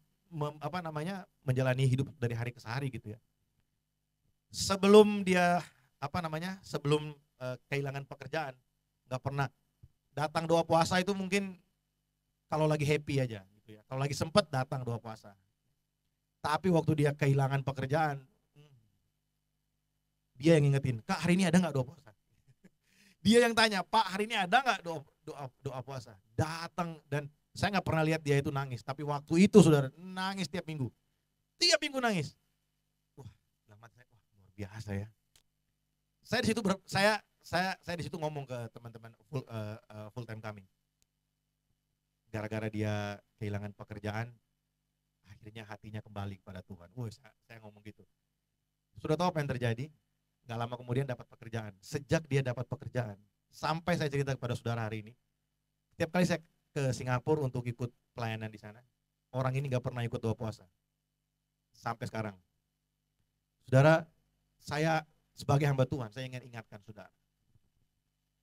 menjalani hidup dari hari ke hari gitu ya. Sebelum dia sebelum kehilangan pekerjaan, nggak pernah datang doa puasa itu mungkin kalau lagi happy aja gitu ya. Kalau lagi sempet datang doa puasa. Tapi waktu dia kehilangan pekerjaan, dia yang ngingetin, Kak hari ini ada nggak doa puasa? Dia yang tanya, Pak hari ini ada nggak doa puasa? Datang, dan saya nggak pernah lihat dia itu nangis. Tapi waktu itu saudara nangis tiap minggu nangis. Wah, dalam hati saya, wah luar biasa ya. Saya di situ saya di situ ngomong ke teman-teman full time kami. Gara-gara dia kehilangan pekerjaan, akhirnya hatinya kembali kepada Tuhan. Wah, saya ngomong gitu. Sudah tahu apa yang terjadi? Gak lama kemudian dapat pekerjaan. Sejak dia dapat pekerjaan, sampai saya cerita kepada saudara hari ini, setiap kali saya ke Singapura untuk ikut pelayanan di sana, orang ini gak pernah ikut doa puasa. Sampai sekarang. Saudara, saya sebagai hamba Tuhan, saya ingin ingatkan saudara.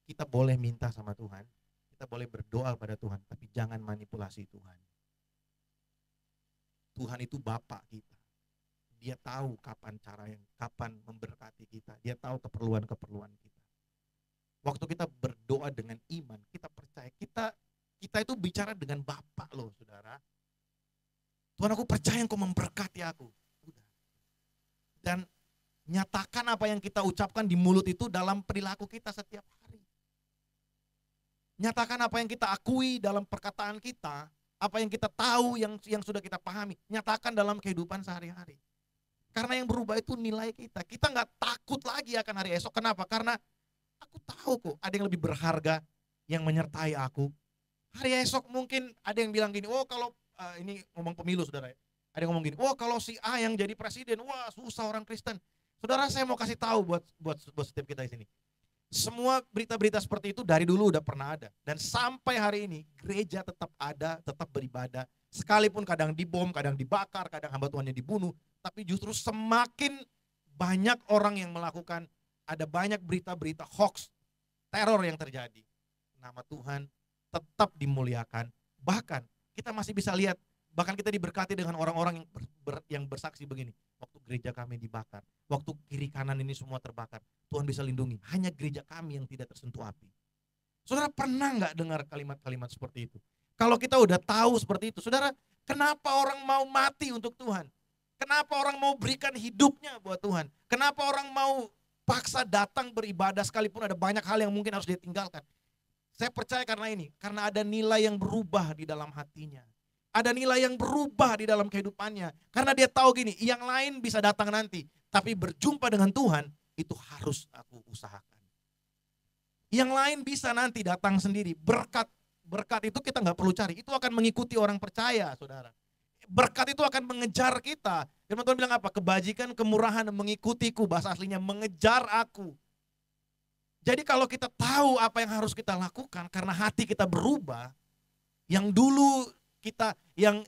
Kita boleh minta sama Tuhan, kita boleh berdoa pada Tuhan, tapi jangan manipulasi Tuhan. Tuhan itu Bapa kita. Dia tahu kapan memberkati kita. Dia tahu keperluan-keperluan kita. Waktu kita berdoa dengan iman, kita percaya, kita itu bicara dengan Bapa loh, saudara. Tuhan, aku percaya Engkau memberkati aku. Udah. Dan nyatakan apa yang kita ucapkan di mulut itu dalam perilaku kita setiap hari. Nyatakan apa yang kita akui dalam perkataan kita, apa yang kita tahu yang sudah kita pahami, nyatakan dalam kehidupan sehari-hari. Karena yang berubah itu nilai kita. Kita nggak takut lagi akan hari esok. Kenapa? Karena aku tahu kok ada yang lebih berharga yang menyertai aku. Hari esok mungkin ada yang bilang gini, oh kalau ini ngomong pemilu saudara ya. Ada yang ngomong gini, oh kalau si A yang jadi presiden, wah susah orang Kristen. Saudara, saya mau kasih tahu buat setiap kita di sini. Semua berita-berita seperti itu dari dulu udah pernah ada. Dan sampai hari ini gereja tetap ada, tetap beribadah. Sekalipun kadang dibom, kadang dibakar, kadang hamba Tuhannya dibunuh. Tapi justru semakin banyak orang yang melakukan, ada banyak berita-berita hoax, teror yang terjadi. Nama Tuhan tetap dimuliakan. Bahkan kita masih bisa lihat, bahkan kita diberkati dengan orang-orang yang bersaksi begini. Waktu gereja kami dibakar, waktu kiri kanan ini semua terbakar, Tuhan bisa lindungi. Hanya gereja kami yang tidak tersentuh api. Saudara pernah nggak dengar kalimat-kalimat seperti itu? Kalau kita udah tahu seperti itu, saudara, kenapa orang mau mati untuk Tuhan? Kenapa orang mau berikan hidupnya buat Tuhan? Kenapa orang mau paksa datang beribadah sekalipun ada banyak hal yang mungkin harus dia tinggalkan? Saya percaya karena ini, karena ada nilai yang berubah di dalam hatinya. Ada nilai yang berubah di dalam kehidupannya. Karena dia tahu gini, yang lain bisa datang nanti. Tapi berjumpa dengan Tuhan, itu harus aku usahakan. Yang lain bisa nanti datang sendiri. Berkat itu kita nggak perlu cari. Itu akan mengikuti orang percaya, saudara. Berkat itu akan mengejar kita. Firman Tuhan bilang apa? Kebajikan, kemurahan mengikutiku. Bahasa aslinya mengejar aku. Jadi kalau kita tahu apa yang harus kita lakukan, karena hati kita berubah, yang dulu kita yang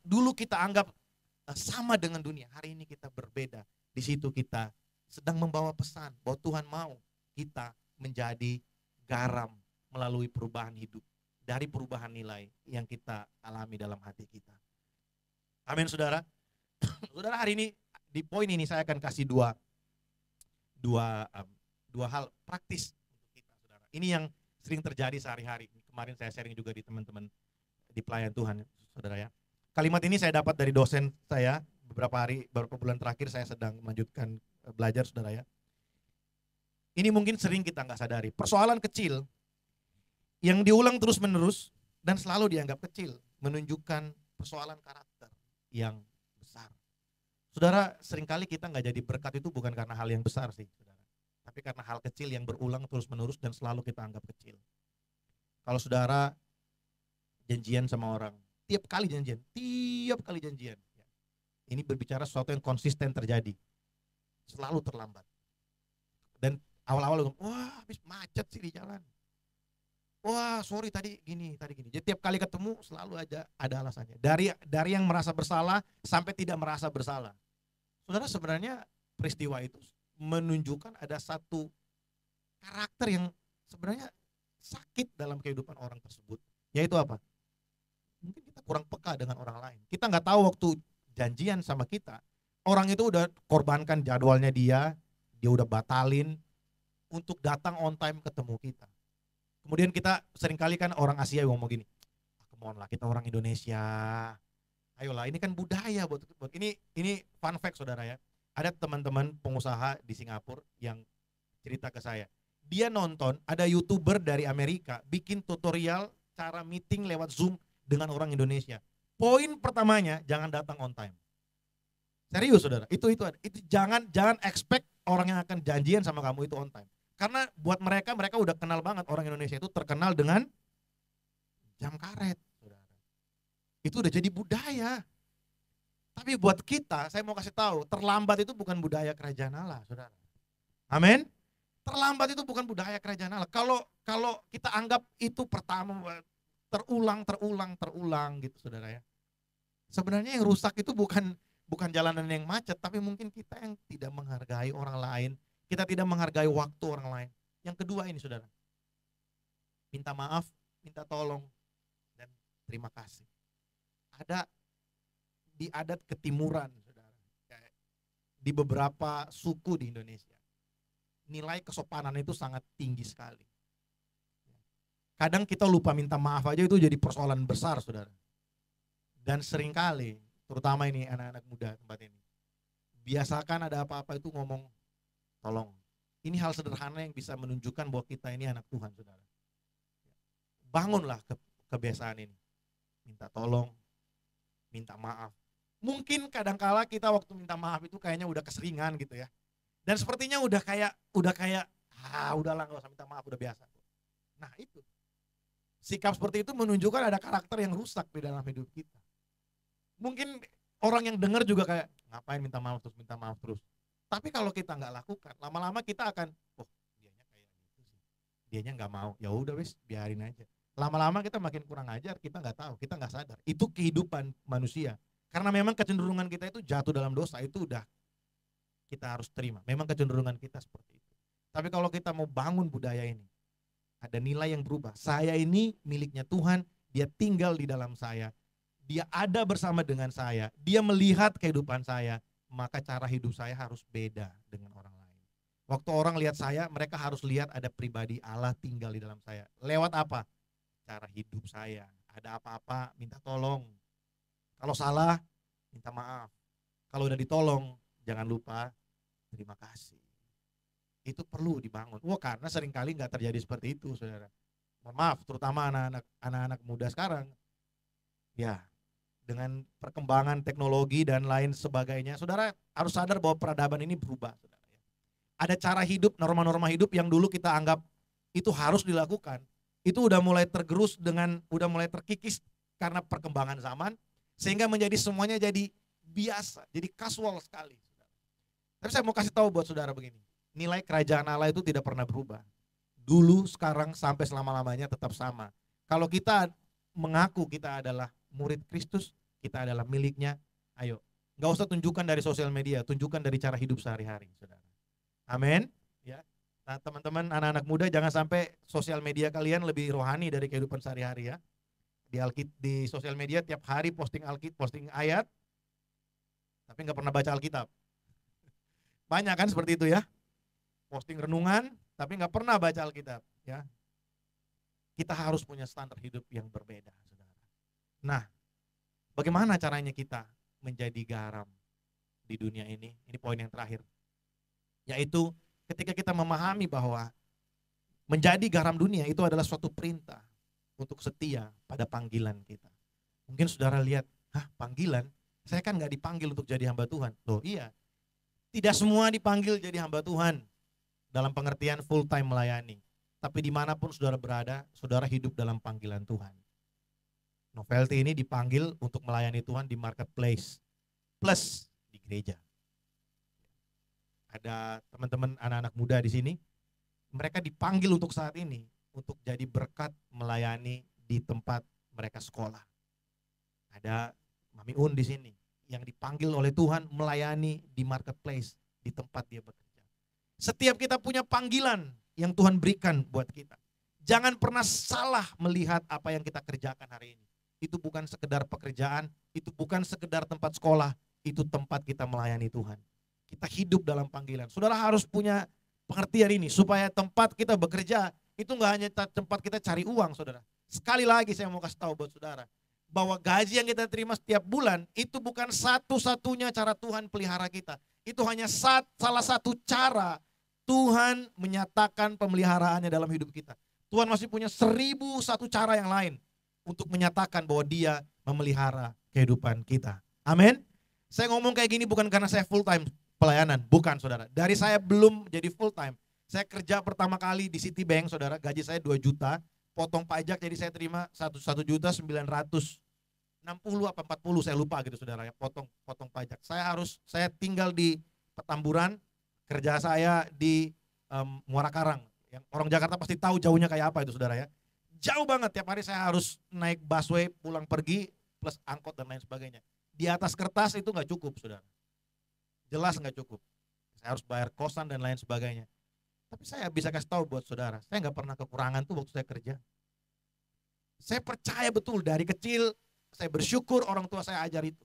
dulu kita anggap sama dengan dunia, hari ini kita berbeda. Di situ kita sedang membawa pesan bahwa Tuhan mau kita menjadi garam melalui perubahan hidup, dari perubahan nilai yang kita alami dalam hati kita. Amin, saudara. Saudara, hari ini di poin ini saya akan kasih dua hal praktis untuk kita, saudara. Ini yang sering terjadi sehari-hari. Kemarin saya sharing juga di teman-teman di pelayan Tuhan, saudara ya. Kalimat ini saya dapat dari dosen saya beberapa bulan terakhir saya sedang melanjutkan belajar, saudara ya. Ini mungkin sering kita nggak sadari. Persoalan kecil yang diulang terus-menerus dan selalu dianggap kecil, menunjukkan persoalan karakter yang besar. Saudara, seringkali kita nggak jadi berkat itu bukan karena hal yang besar sih, saudara. Tapi karena hal kecil yang berulang terus-menerus dan selalu kita anggap kecil. Kalau saudara janjian sama orang, tiap kali janjian, ini berbicara sesuatu yang konsisten terjadi, selalu terlambat. Dan awal-awal wah habis macet sih di jalan. Wah sorry tadi gini. Jadi tiap kali ketemu selalu ada alasannya. Dari yang merasa bersalah sampai tidak merasa bersalah. Saudara, sebenarnya peristiwa itu menunjukkan ada satu karakter yang sebenarnya sakit dalam kehidupan orang tersebut. Yaitu apa? Mungkin kita kurang peka dengan orang lain. Kita nggak tahu waktu janjian sama kita, orang itu udah korbankan jadwalnya dia udah batalin untuk datang on time ketemu kita. Kemudian kita seringkali kan orang Asia ngomong gini, come on lah kita orang Indonesia, ayolah ini kan budaya buat ini fun fact saudara ya. Ada teman-teman pengusaha di Singapura yang cerita ke saya, dia nonton ada YouTuber dari Amerika bikin tutorial cara meeting lewat Zoom dengan orang Indonesia. Poin pertamanya jangan datang on time. Serius saudara, itu jangan expect orang yang akan janjian sama kamu itu on time. Karena buat mereka udah kenal banget, orang Indonesia itu terkenal dengan jam karet, saudara. Itu udah jadi budaya. Tapi buat kita, saya mau kasih tahu, terlambat itu bukan budaya kerajaan Allah, saudara. Amin. Terlambat itu bukan budaya kerajaan Allah. Kalau kita anggap itu pertama terulang gitu, saudara ya. Sebenarnya yang rusak itu bukan jalanan yang macet, tapi mungkin kita yang tidak menghargai orang lain. Kita tidak menghargai waktu orang lain. Yang kedua ini saudara, minta maaf, minta tolong, dan terima kasih. Ada di adat ketimuran saudara, di beberapa suku di Indonesia, nilai kesopanan itu sangat tinggi sekali. Kadang kita lupa minta maaf aja itu jadi persoalan besar saudara. Dan seringkali, terutama ini anak-anak muda tempat ini, biasakan ada apa-apa itu ngomong tolong. Ini hal sederhana yang bisa menunjukkan bahwa kita ini anak Tuhan, saudara. Bangunlah kebiasaan ini. Minta tolong, minta maaf. Mungkin kadangkala kita waktu minta maaf itu kayaknya udah keseringan gitu ya. Dan sepertinya udah kayak udahlah gak usah minta maaf, udah biasa. Nah itu. Sikap seperti itu menunjukkan ada karakter yang rusak di dalam hidup kita. Mungkin orang yang dengar juga kayak, ngapain minta maaf terus. Tapi kalau kita nggak lakukan, lama-lama kita akan, dianya kayak gitu sih, dianya nggak mau, ya udah wes biarin aja. Lama-lama kita makin kurang ajar, kita nggak tahu, kita nggak sadar. Itu kehidupan manusia. Karena memang kecenderungan kita itu jatuh dalam dosa, itu udah kita harus terima. Memang kecenderungan kita seperti itu. Tapi kalau kita mau bangun budaya ini, ada nilai yang berubah. Saya ini miliknya Tuhan, dia tinggal di dalam saya, dia ada bersama dengan saya, dia melihat kehidupan saya, maka cara hidup saya harus beda dengan orang lain. Waktu orang lihat saya, mereka harus lihat ada pribadi Allah tinggal di dalam saya. Lewat apa? Cara hidup saya. Ada apa-apa, minta tolong. Kalau salah, minta maaf. Kalau udah ditolong, jangan lupa terima kasih. Itu perlu dibangun. Karena seringkali nggak terjadi seperti itu, saudara. Mohon maaf, terutama anak-anak muda sekarang. Ya, dengan perkembangan teknologi dan lain sebagainya, saudara harus sadar bahwa peradaban ini berubah, saudara. Ada cara hidup, norma-norma hidup yang dulu kita anggap itu harus dilakukan, itu udah mulai tergerus udah mulai terkikis karena perkembangan zaman, sehingga menjadi semuanya jadi biasa, jadi casual sekali. Tapi saya mau kasih tahu buat saudara begini, nilai kerajaan Allah itu tidak pernah berubah. Dulu, sekarang, sampai selama-lamanya tetap sama. Kalau kita mengaku kita adalah murid Kristus, kita adalah miliknya, ayo. Gak usah tunjukkan dari sosial media, tunjukkan dari cara hidup sehari-hari, saudara. Amin. Ya. Nah, teman-teman, anak-anak muda, jangan sampai sosial media kalian lebih rohani dari kehidupan sehari-hari ya. Di sosial media tiap hari posting posting ayat, tapi nggak pernah baca Alkitab. Banyak kan seperti itu ya. Posting renungan, tapi nggak pernah baca Alkitab. Ya. Kita harus punya standar hidup yang berbeda, saudara. Nah, bagaimana caranya kita menjadi garam di dunia ini? Ini poin yang terakhir. Yaitu ketika kita memahami bahwa menjadi garam dunia itu adalah suatu perintah untuk setia pada panggilan kita. Mungkin saudara lihat, panggilan? Saya kan gak dipanggil untuk jadi hamba Tuhan. Loh iya, tidak semua dipanggil jadi hamba Tuhan dalam pengertian full time melayani. Tapi dimanapun saudara berada, saudara hidup dalam panggilan Tuhan. Novelty ini dipanggil untuk melayani Tuhan di marketplace plus di gereja. Ada teman-teman anak-anak muda di sini, mereka dipanggil untuk saat ini untuk jadi berkat melayani di tempat mereka sekolah. Ada Mami Un di sini yang dipanggil oleh Tuhan melayani di marketplace, di tempat dia bekerja. Setiap kita punya panggilan yang Tuhan berikan buat kita. Jangan pernah salah melihat apa yang kita kerjakan hari ini. Itu bukan sekedar pekerjaan, itu bukan sekedar tempat sekolah, itu tempat kita melayani Tuhan. Kita hidup dalam panggilan. Saudara harus punya pengertian ini supaya tempat kita bekerja itu nggak hanya tempat kita cari uang, saudara. Sekali lagi saya mau kasih tahu buat saudara bahwa gaji yang kita terima setiap bulan itu bukan satu-satunya cara Tuhan pelihara kita. Itu hanya salah satu cara Tuhan menyatakan pemeliharaannya dalam hidup kita. Tuhan masih punya 1001 cara yang lain untuk menyatakan bahwa dia memelihara kehidupan kita. Amin. Saya ngomong kayak gini bukan karena saya full time pelayanan, bukan saudara. Dari saya belum jadi full time. Saya kerja pertama kali di Citibank, saudara, gaji saya 2 juta, potong pajak jadi saya terima 1.960.000 apa 40 saya lupa gitu saudara ya, potong pajak. Saya tinggal di Petamburan, kerja saya di Muara Karang. Yang orang Jakarta pasti tahu jauhnya kayak apa itu saudara ya. Jauh banget, tiap hari saya harus naik busway pulang pergi plus angkot dan lain sebagainya. Di atas kertas itu nggak cukup saudara. Jelas nggak cukup. Saya harus bayar kosan dan lain sebagainya. Tapi saya bisa kasih tahu buat saudara, saya nggak pernah kekurangan tuh waktu saya kerja. Saya percaya betul dari kecil, saya bersyukur orang tua saya ajar itu.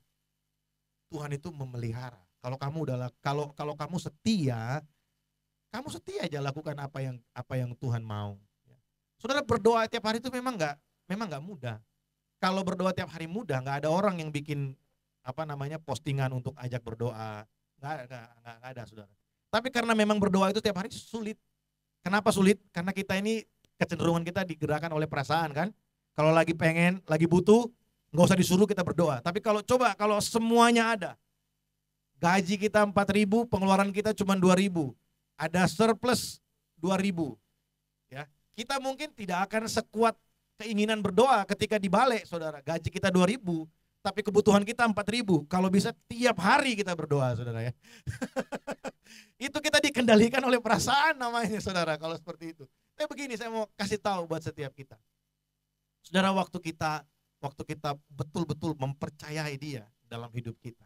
Tuhan itu memelihara. Kalau kamu setia, aja lakukan apa yang Tuhan mau. Saudara berdoa tiap hari itu memang nggak mudah. Kalau berdoa tiap hari mudah, nggak ada orang yang bikin postingan untuk ajak berdoa. Nggak ada saudara. Tapi karena memang berdoa itu tiap hari sulit. Kenapa sulit? Karena kita ini kecenderungan kita digerakkan oleh perasaan kan. Kalau lagi pengen, lagi butuh, nggak usah disuruh kita berdoa. Tapi kalau semuanya ada, gaji kita 4.000, pengeluaran kita cuma 2.000, ada surplus 2.000, ya kita mungkin tidak akan sekuat keinginan berdoa ketika dibalik, saudara. Gaji kita 2.000, tapi kebutuhan kita 4.000. Kalau bisa tiap hari kita berdoa, saudara ya. Itu kita dikendalikan oleh perasaan namanya, saudara, kalau seperti itu. Tapi begini, saya mau kasih tahu buat setiap kita. Saudara, waktu kita betul-betul mempercayai dia dalam hidup kita.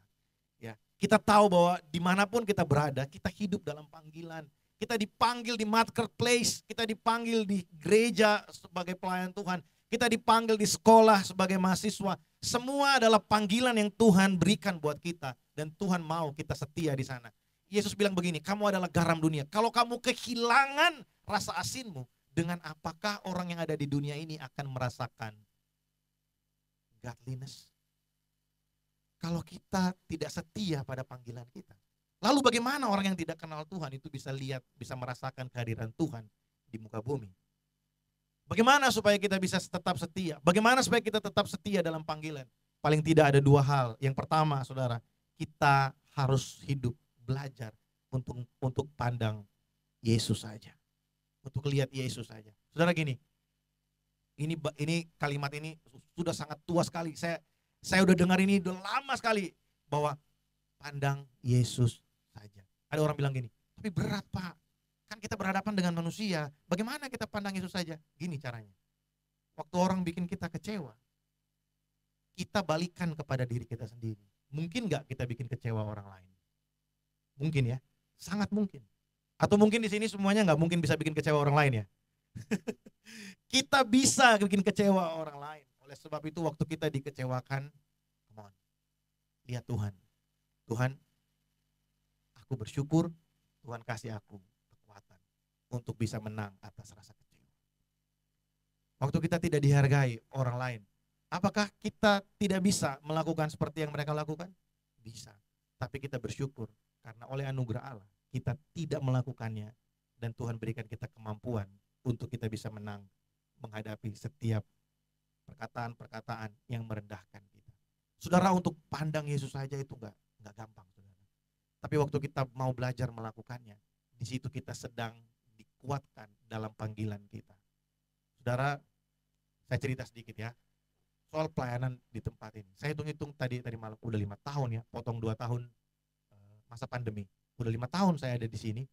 Ya, kita tahu bahwa dimanapun kita berada, kita hidup dalam panggilan. Kita dipanggil di marketplace, kita dipanggil di gereja sebagai pelayan Tuhan. Kita dipanggil di sekolah sebagai mahasiswa. Semua adalah panggilan yang Tuhan berikan buat kita. Dan Tuhan mau kita setia di sana. Yesus bilang begini, kamu adalah garam dunia. Kalau kamu kehilangan rasa asinmu, dengan apakah orang yang ada di dunia ini akan merasakan godliness? Kalau kita tidak setia pada panggilan kita. Lalu bagaimana orang yang tidak kenal Tuhan itu bisa lihat, bisa merasakan kehadiran Tuhan di muka bumi? Bagaimana supaya kita bisa tetap setia? Bagaimana supaya kita tetap setia dalam panggilan? Paling tidak ada 2 hal. Yang pertama, saudara, kita harus hidup, belajar untuk pandang Yesus saja. Untuk lihat Yesus saja. Saudara gini, ini kalimat ini sudah sangat tua sekali. Saya udah dengar ini udah lama sekali, bahwa pandang Yesus saja. Ada orang bilang gini, tapi berat Pak. Kan kita berhadapan dengan manusia, bagaimana kita pandang Yesus saja? Gini caranya. Waktu orang bikin kita kecewa, kita balikan kepada diri kita sendiri. Mungkin gak kita bikin kecewa orang lain? Mungkin ya, sangat mungkin. Atau mungkin di sini semuanya gak mungkin bisa bikin kecewa orang lain ya. Kita bisa bikin kecewa orang lain. Oleh sebab itu waktu kita dikecewakan, come on, lihat Tuhan. Tuhan, aku bersyukur Tuhan kasih aku kekuatan untuk bisa menang atas rasa kecewa. Waktu kita tidak dihargai orang lain, apakah kita tidak bisa melakukan seperti yang mereka lakukan? Bisa. Tapi kita bersyukur karena oleh anugerah Allah kita tidak melakukannya, dan Tuhan berikan kita kemampuan untuk kita bisa menang menghadapi setiap perkataan-perkataan yang merendahkan kita. Saudara, untuk pandang Yesus saja itu enggak gampang, saudara. Tapi waktu kita mau belajar melakukannya, di situ kita sedang dikuatkan dalam panggilan kita. Saudara, saya cerita sedikit ya soal pelayanan di tempat ini. Saya hitung-hitung tadi malam udah 5 tahun ya, potong 2 tahun masa pandemi. Udah 5 tahun saya ada di sini.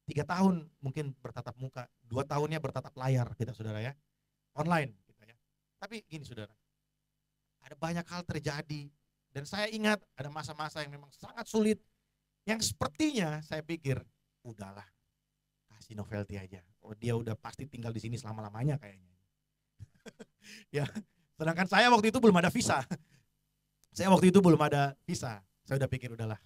3 tahun mungkin bertatap muka, 2 tahunnya bertatap layar kita saudara ya, online kita ya. Tapi gini saudara, ada banyak hal terjadi dan saya ingat ada masa-masa yang memang sangat sulit, yang sepertinya saya pikir udahlah kasih novelty aja. Oh dia udah pasti tinggal di sini selama-lamanya kayaknya. Ya, sedangkan saya waktu itu belum ada visa. Saya waktu itu belum ada visa. Saya udah pikir udahlah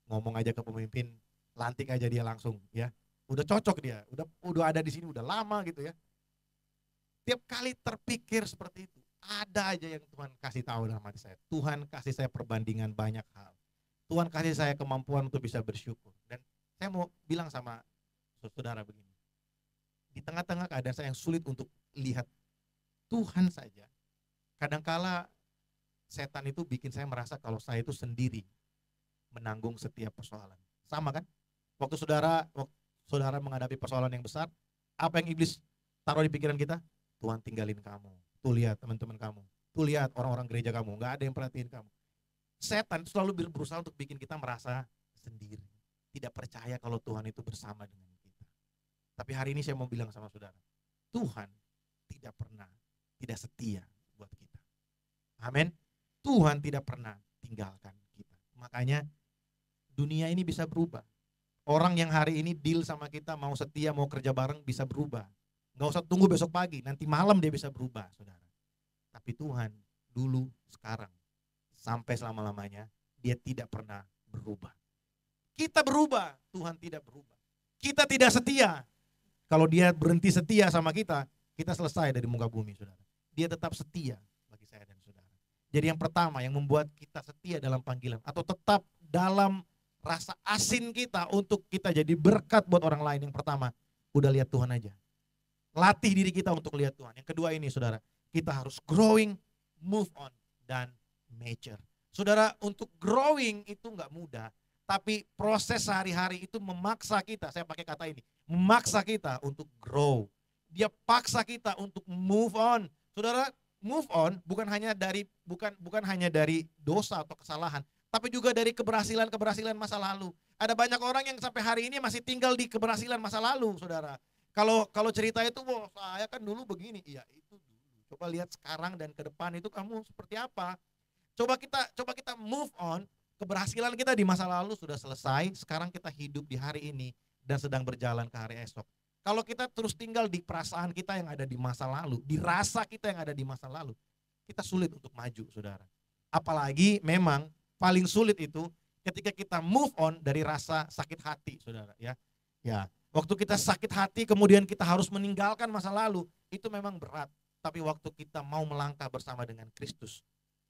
ngomong aja ke pemimpin, lantik aja dia langsung ya. Udah cocok dia, udah ada di sini udah lama gitu ya. Tiap kali terpikir seperti itu, ada aja yang Tuhan kasih tahu dalam hati saya. Tuhan kasih saya perbandingan banyak hal. Tuhan kasih saya kemampuan untuk bisa bersyukur. Dan saya mau bilang sama saudara begini. Di tengah-tengah keadaan saya yang sulit untuk lihat Tuhan saja, kadangkala setan itu bikin saya merasa kalau saya itu sendiri menanggung setiap persoalan. Sama kan? Waktu saudara menghadapi persoalan yang besar, apa yang iblis taruh di pikiran kita? Tuhan tinggalin kamu. Tuh lihat teman-teman kamu. Tuh lihat orang-orang gereja kamu. Gak ada yang perhatiin kamu. Setan selalu berusaha untuk bikin kita merasa sendiri. Tidak percaya kalau Tuhan itu bersama dengan kita. Tapi hari ini saya mau bilang sama saudara. Tuhan tidak pernah tidak setia buat kita. Amin. Tuhan tidak pernah tinggalkan kita. Makanya dunia ini bisa berubah. Orang yang hari ini deal sama kita mau setia, mau kerja bareng bisa berubah. Gak usah tunggu besok pagi, nanti malam dia bisa berubah saudara. Tapi Tuhan dulu, sekarang, sampai selama-lamanya dia tidak pernah berubah. Kita berubah, Tuhan tidak berubah. Kita tidak setia. Kalau dia berhenti setia sama kita selesai dari muka bumi saudara. Dia tetap setia bagi saya dan saudara. Jadi yang pertama yang membuat kita setia dalam panggilan atau tetap dalam rasa asin kita untuk kita jadi berkat buat orang lain, yang pertama, udah lihat Tuhan aja. Latih diri kita untuk lihat Tuhan. Yang kedua ini saudara, kita harus growing, move on, dan mature. Saudara, untuk growing itu nggak mudah, tapi proses sehari-hari itu memaksa kita, saya pakai kata ini, memaksa kita untuk grow. Dia paksa kita untuk move on. Saudara, move on bukan hanya dari dosa atau kesalahan, tapi juga dari keberhasilan masa lalu. Ada banyak orang yang sampai hari ini masih tinggal di keberhasilan masa lalu, saudara. Kalau cerita itu, wah saya kan dulu begini, iya itu dulu. Coba lihat sekarang dan ke depan itu kamu seperti apa. Coba kita move on. Keberhasilan kita di masa lalu sudah selesai. Sekarang kita hidup di hari ini dan sedang berjalan ke hari esok. Kalau kita terus tinggal di perasaan kita yang ada di masa lalu, di rasa kita yang ada di masa lalu, kita sulit untuk maju, saudara. Apalagi memang paling sulit itu ketika kita move on dari rasa sakit hati, saudara. Ya, waktu kita sakit hati kemudian kita harus meninggalkan masa lalu, itu memang berat. Tapi waktu kita mau melangkah bersama dengan Kristus,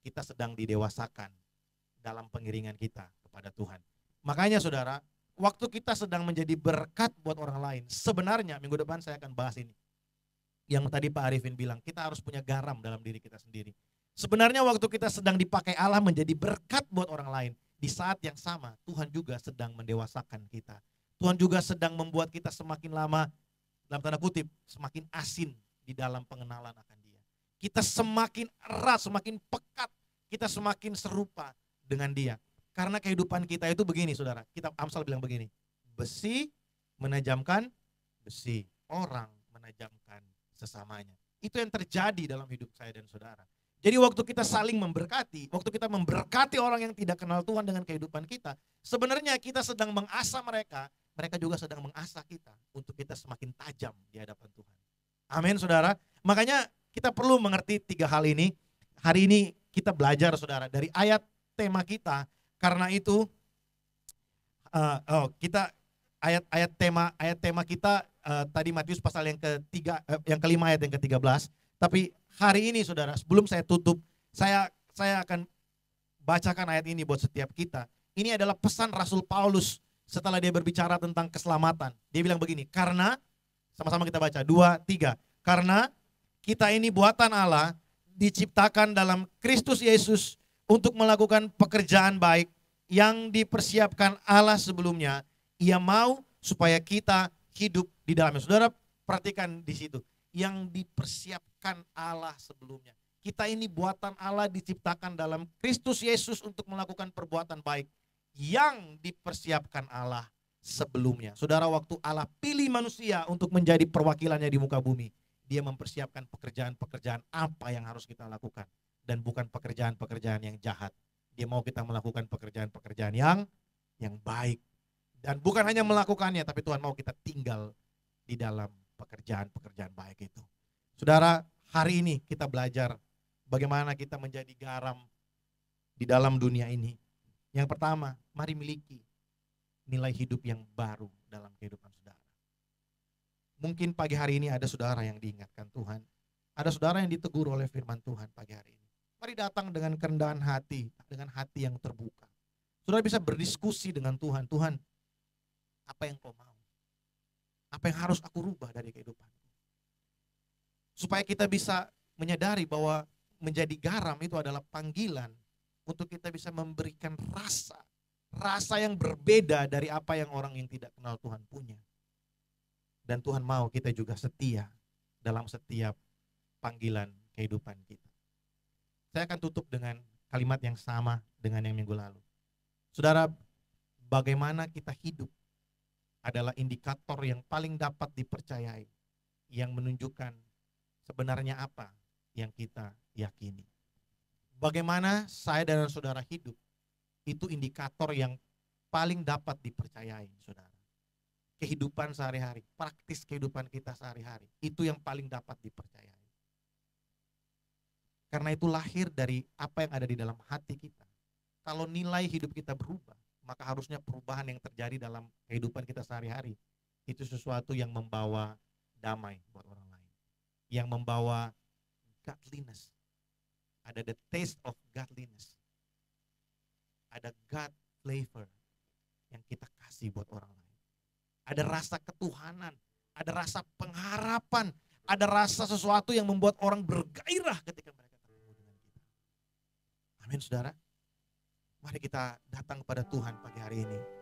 kita sedang didewasakan dalam pengiringan kita kepada Tuhan. Makanya saudara, waktu kita sedang menjadi berkat buat orang lain, sebenarnya minggu depan saya akan bahas ini. Yang tadi Pak Arifin bilang, kita harus punya garam dalam diri kita sendiri. Sebenarnya waktu kita sedang dipakai Allah menjadi berkat buat orang lain, di saat yang sama Tuhan juga sedang mendewasakan kita. Tuhan juga sedang membuat kita semakin lama, dalam tanda kutip, semakin asin di dalam pengenalan akan Dia. Kita semakin erat, semakin pekat, kita semakin serupa dengan Dia. Karena kehidupan kita itu begini saudara, kitab Amsal bilang begini, besi menajamkan besi, orang menajamkan sesamanya. Itu yang terjadi dalam hidup saya dan saudara. Jadi waktu kita saling memberkati, waktu kita memberkati orang yang tidak kenal Tuhan dengan kehidupan kita, sebenarnya kita sedang mengasah mereka, mereka juga sedang mengasah kita untuk kita semakin tajam di hadapan Tuhan. Amin saudara. Makanya kita perlu mengerti 3 hal ini. Hari ini kita belajar saudara dari ayat tema kita. Karena itu kita ayat tema kita tadi Matius pasal yang kelima ayat yang ke-13. Tapi hari ini saudara, sebelum saya tutup, saya akan bacakan ayat ini buat setiap kita. Ini adalah pesan Rasul Paulus setelah dia berbicara tentang keselamatan. Dia bilang begini, karena, sama-sama kita baca, 2, 3. Karena kita ini buatan Allah, diciptakan dalam Kristus Yesus untuk melakukan pekerjaan baik yang dipersiapkan Allah sebelumnya. Ia mau supaya kita hidup di dalamnya. Saudara perhatikan di situ. Yang dipersiapkan Allah sebelumnya. Kita ini buatan Allah diciptakan dalam Kristus Yesus untuk melakukan perbuatan baik yang dipersiapkan Allah sebelumnya. Saudara, waktu Allah pilih manusia untuk menjadi perwakilannya di muka bumi, dia mempersiapkan pekerjaan-pekerjaan apa yang harus kita lakukan. Dan bukan pekerjaan-pekerjaan yang jahat. Dia mau kita melakukan pekerjaan-pekerjaan yang baik. Dan bukan hanya melakukannya, tapi Tuhan mau kita tinggal di dalam pekerjaan-pekerjaan baik itu. Saudara, hari ini kita belajar bagaimana kita menjadi garam di dalam dunia ini. Yang pertama, mari miliki nilai hidup yang baru dalam kehidupan saudara. Mungkin pagi hari ini ada saudara yang diingatkan Tuhan. Ada saudara yang ditegur oleh firman Tuhan pagi hari ini. Mari datang dengan kerendahan hati, dengan hati yang terbuka. Saudara bisa berdiskusi dengan Tuhan. Tuhan, apa yang kau mau? Apa yang harus aku rubah dari kehidupanku? Supaya kita bisa menyadari bahwa menjadi garam itu adalah panggilan untuk kita bisa memberikan rasa yang berbeda dari apa yang orang yang tidak kenal Tuhan punya. Dan Tuhan mau kita juga setia dalam setiap panggilan kehidupan kita. Saya akan tutup dengan kalimat yang sama dengan yang minggu lalu. Saudara, bagaimana kita hidup adalah indikator yang paling dapat dipercayai, yang menunjukkan sebenarnya apa yang kita yakini. Bagaimana saya dan saudara hidup, itu indikator yang paling dapat dipercayai, saudara. Kehidupan sehari-hari, praktis kehidupan kita sehari-hari, itu yang paling dapat dipercayai. Karena itu lahir dari apa yang ada di dalam hati kita. Kalau nilai hidup kita berubah, maka harusnya perubahan yang terjadi dalam kehidupan kita sehari-hari itu sesuatu yang membawa damai buat orang lain, yang membawa godliness. Ada the taste of godliness, ada God flavor yang kita kasih buat orang lain. Ada rasa ketuhanan, ada rasa pengharapan, ada rasa sesuatu yang membuat orang bergairah ketika mereka ketemu dengan kita. Amin, saudara. Mari kita datang kepada Tuhan pagi hari ini.